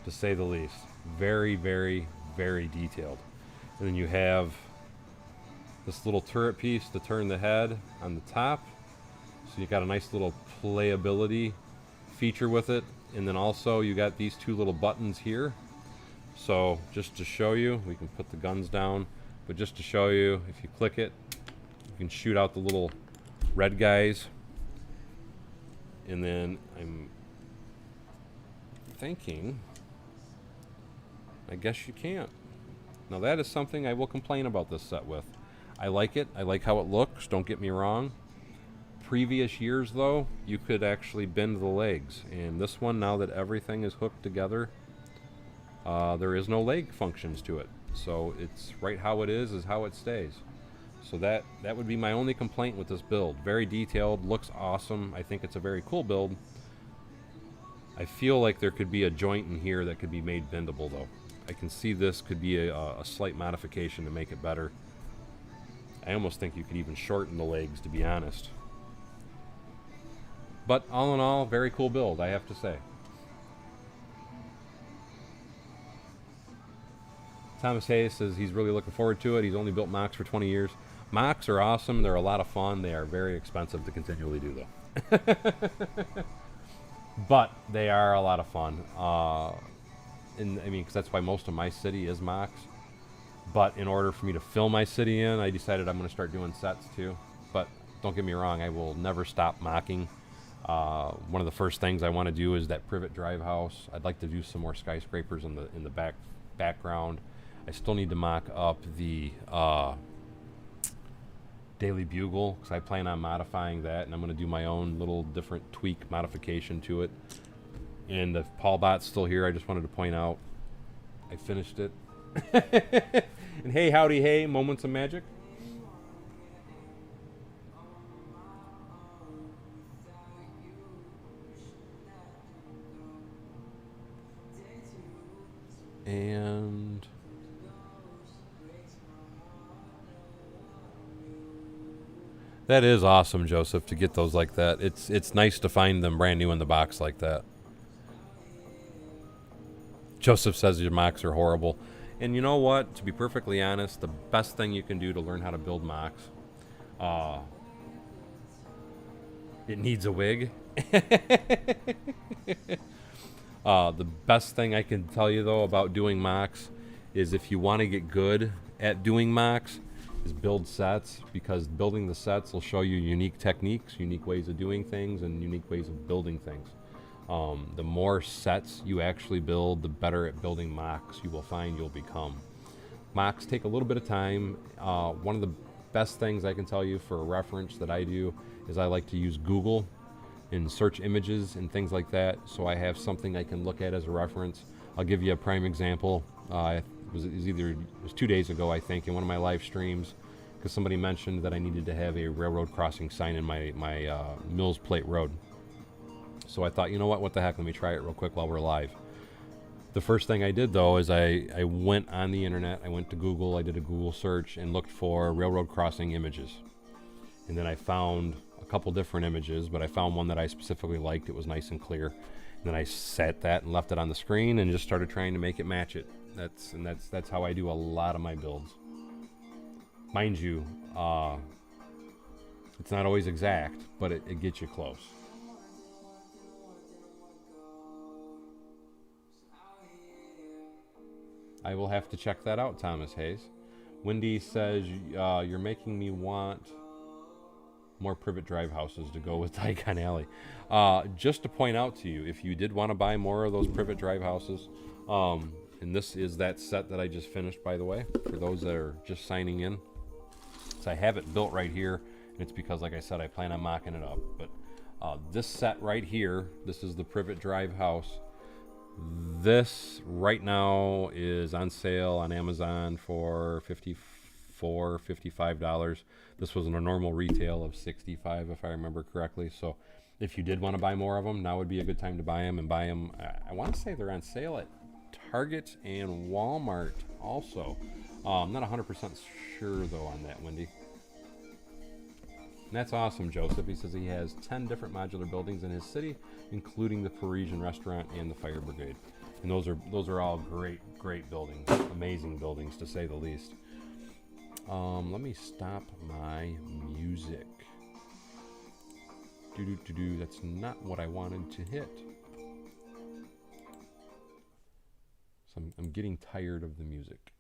to say the least. Very, very, very detailed. And then you have this little turret piece to turn the head on the top. So you got a nice little playability feature with it. And then also you got these two little buttons here. So just to show you, we can put the guns down. But just to show you, if you click it, you can shoot out the little red guys. And then I'm thinking, I guess you can't. Now that is something I will complain about this set with. I like it. I like how it looks. Don't get me wrong. Previous years, though, you could actually bend the legs. And this one, now that everything is hooked together, there is no leg functions to it. So it's right how it is how it stays. So that would be my only complaint with this build. Very detailed, looks awesome. I think it's a very cool build. I feel like there could be a joint in here that could be made bendable, though. I can see this could be a slight modification to make it better. I almost think you could even shorten the legs, to be honest. But all in all, very cool build, I have to say. Thomas Hayes says he's really looking forward to it. He's only built mocks for 20 years. Mocks are awesome. They're a lot of fun. They are very expensive to continually do, though. But they are a lot of fun. And I mean, because that's why most of my city is mocks. But in order for me to fill my city in, I decided I'm going to start doing sets too. But don't get me wrong, I will never stop mocking. One of the first things I want to do is that privet drive house. I'd like to do some more skyscrapers in the background. I still need to mock up the Daily Bugle, because I plan on modifying that, and I'm going to do my own little different tweak modification to it. And if Paul Bot's still here, I just wanted to point out I finished it. And hey, howdy, hey, moments of magic. And that is awesome, Joseph, to get those like that. It's nice to find them brand new in the box like that. Joseph says your mocks are horrible. And you know what? To be perfectly honest, the best thing you can do to learn how to build mocks, it needs a wig. The best thing I can tell you, though, about doing mocks is if you want to get good at doing mocks, is build sets, because building the sets will show you unique techniques, unique ways of doing things, and unique ways of building things. The more sets you actually build, the better at building mocks you will find you'll become. Mocks take a little bit of time. One of the best things I can tell you for a reference that I do is I like to use Google and search images and things like that, so I have something I can look at as a reference. I'll give you a prime example. It was 2 days ago, I think, in one of my live streams, because somebody mentioned that I needed to have a railroad crossing sign in my Mills Plate Road. So I thought, you know what the heck, let me try it real quick while we're live. The first thing I did, though, is I went on the internet, I went to Google, I did a Google search and looked for railroad crossing images. And then I found a couple different images, but I found one that I specifically liked. It was nice and clear. And then I set that and left it on the screen and just started trying to make it match it. That's how I do a lot of my builds. Mind you, it's not always exact, but it gets you close. I will have to check that out, Thomas Hayes. Wendy says, you're making me want more privet drive houses to go with Daikon Alley. Just to point out to you, if you did want to buy more of those privet drive houses, and this is that set that I just finished, by the way, for those that are just signing in. So I have it built right here, and it's because, like I said, I plan on mocking it up. But this set right here, this is the privet drive house. This right now is on sale on Amazon for $55. This was in a normal retail of $65, if I remember correctly. So if you did want to buy more of them, now would be a good time to buy them. And buy them, I want to say they're on sale at Target and Walmart also. I'm not 100% sure, though, on that, Wendy. And that's awesome, Joseph. He says he has 10 different modular buildings in his city, including the Parisian restaurant and the fire brigade. And those are all great buildings, amazing buildings to say the least. Let me stop my music. That's not what I wanted to hit. So I'm getting tired of the music.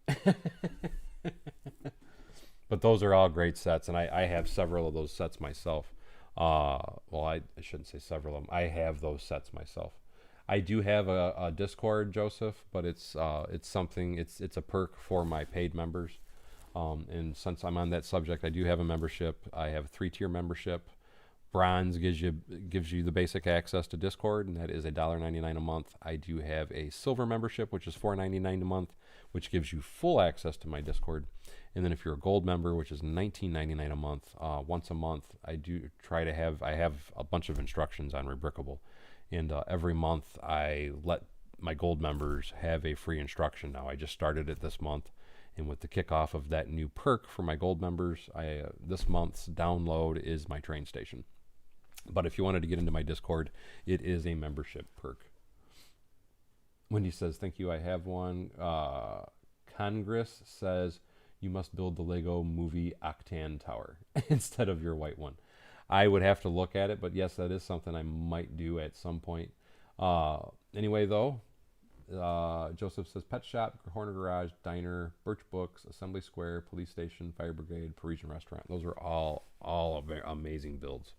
But those are all great sets, and I have several of those sets myself. Well, I shouldn't say several of them. I have those sets myself. I do have a Discord, Joseph, but it's something. It's a perk for my paid members. And since I'm on that subject, I do have a membership. I have a 3-tier membership. Bronze gives you the basic access to Discord, and that is $1.99 a month. I do have a silver membership, which is $4.99 a month, which gives you full access to my Discord. And then if you're a gold member, which is $19.99 a month, once a month, I have a bunch of instructions on Rebrickable. And every month I let my gold members have a free instruction. Now I just started it this month. And with the kickoff of that new perk for my gold members, this month's download is my train station. But if you wanted to get into my Discord, it is a membership perk. Wendy says, thank you, I have one. Congress says, you must build the Lego Movie Octane Tower instead of your white one. I would have to look at it, but yes, that is something I might do at some point. Anyway, though, Joseph says, pet shop, Horner Garage, diner, Birch Books, Assembly Square, police station, fire brigade, Parisian restaurant. Those are all amazing builds.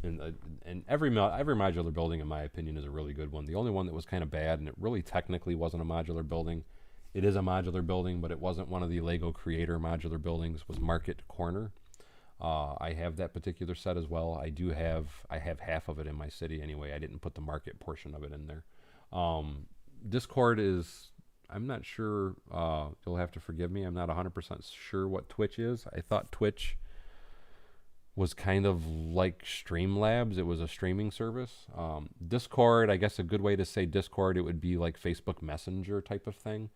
And every modular building, in my opinion, is a really good one. The only one that was kind of bad, and it really technically wasn't a modular building. It is a modular building, but it wasn't one of the Lego Creator modular buildings, was Market Corner. I have that particular set as well. I have half of it in my city anyway. I didn't put the market portion of it in there. Discord is, I'm not sure, you'll have to forgive me, I'm not 100% sure what Twitch is. I thought Twitch was kind of like Streamlabs. It was a streaming service. Discord, I guess a good way to say Discord, it would be like Facebook Messenger type of thing.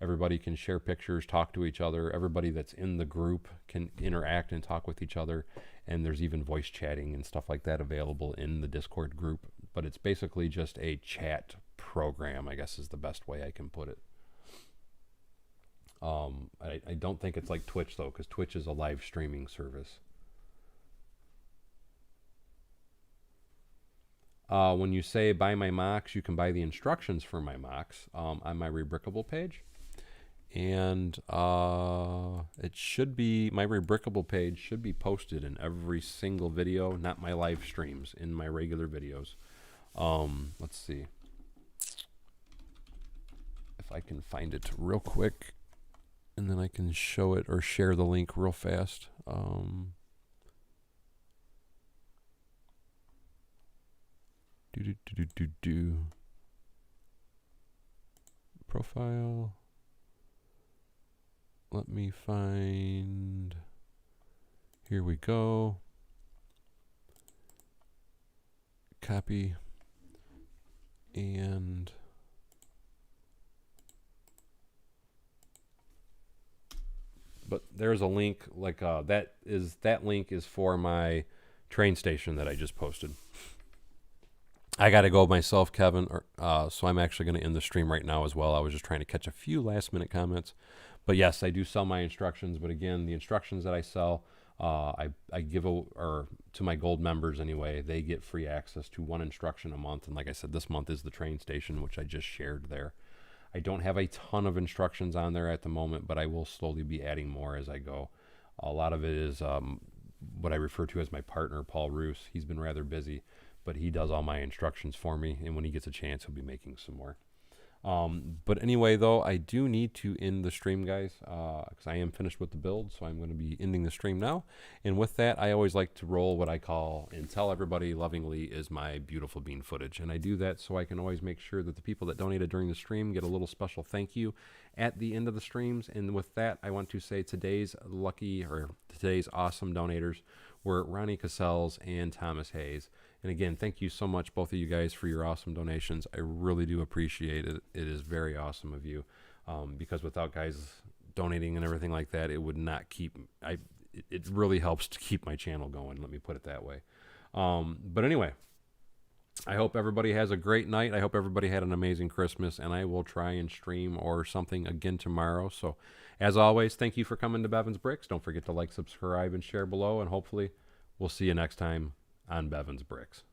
Everybody can share pictures, talk to each other. Everybody that's in the group can interact and talk with each other. And there's even voice chatting and stuff like that available in the Discord group. But it's basically just a chat program, I guess is the best way I can put it. I don't think it's like Twitch, though, because Twitch is a live streaming service. When you say buy my mocks, you can buy the instructions for my mocks on my Rebrickable page. And it should be, my Rebrickable page should be posted in every single video, not my live streams, in my regular videos. Let's see if I can find it real quick, and then I can show it or share the link real fast. Profile. Let me find Here we go. Copy. And but there's a link like that link is for my train station that I just posted. I got to go myself, Kevin, so I'm actually going to end the stream right now as well. I was just trying to catch a few last minute comments. But yes, I do sell my instructions. But again, the instructions that I sell, I give or to my gold members anyway. They get free access to one instruction a month. And like I said, this month is the train station, which I just shared there. I don't have a ton of instructions on there at the moment, but I will slowly be adding more as I go. A lot of it is what I refer to as my partner, Paul Roos. He's been rather busy, but he does all my instructions for me. And when he gets a chance, he'll be making some more. But anyway, though, I do need to end the stream, guys, because I am finished with the build, so I'm going to be ending the stream now. And with that, I always like to roll what I call and tell everybody lovingly is my beautiful bean footage. And I do that so I can always make sure that the people that donated during the stream get a little special thank you at the end of the streams. And with that, I want to say today's awesome donators were Ronnie Cassels and Thomas Hayes. And again, thank you so much, both of you guys, for your awesome donations. I really do appreciate it. It is very awesome of you, because without guys donating and everything like that, it would not keep. It really helps to keep my channel going. Let me put it that way. But anyway, I hope everybody has a great night. I hope everybody had an amazing Christmas, and I will try and stream or something again tomorrow. So, as always, thank you for coming to Bevan's Bricks. Don't forget to like, subscribe, and share below, and hopefully we'll see you next time on Bevan's Bricks.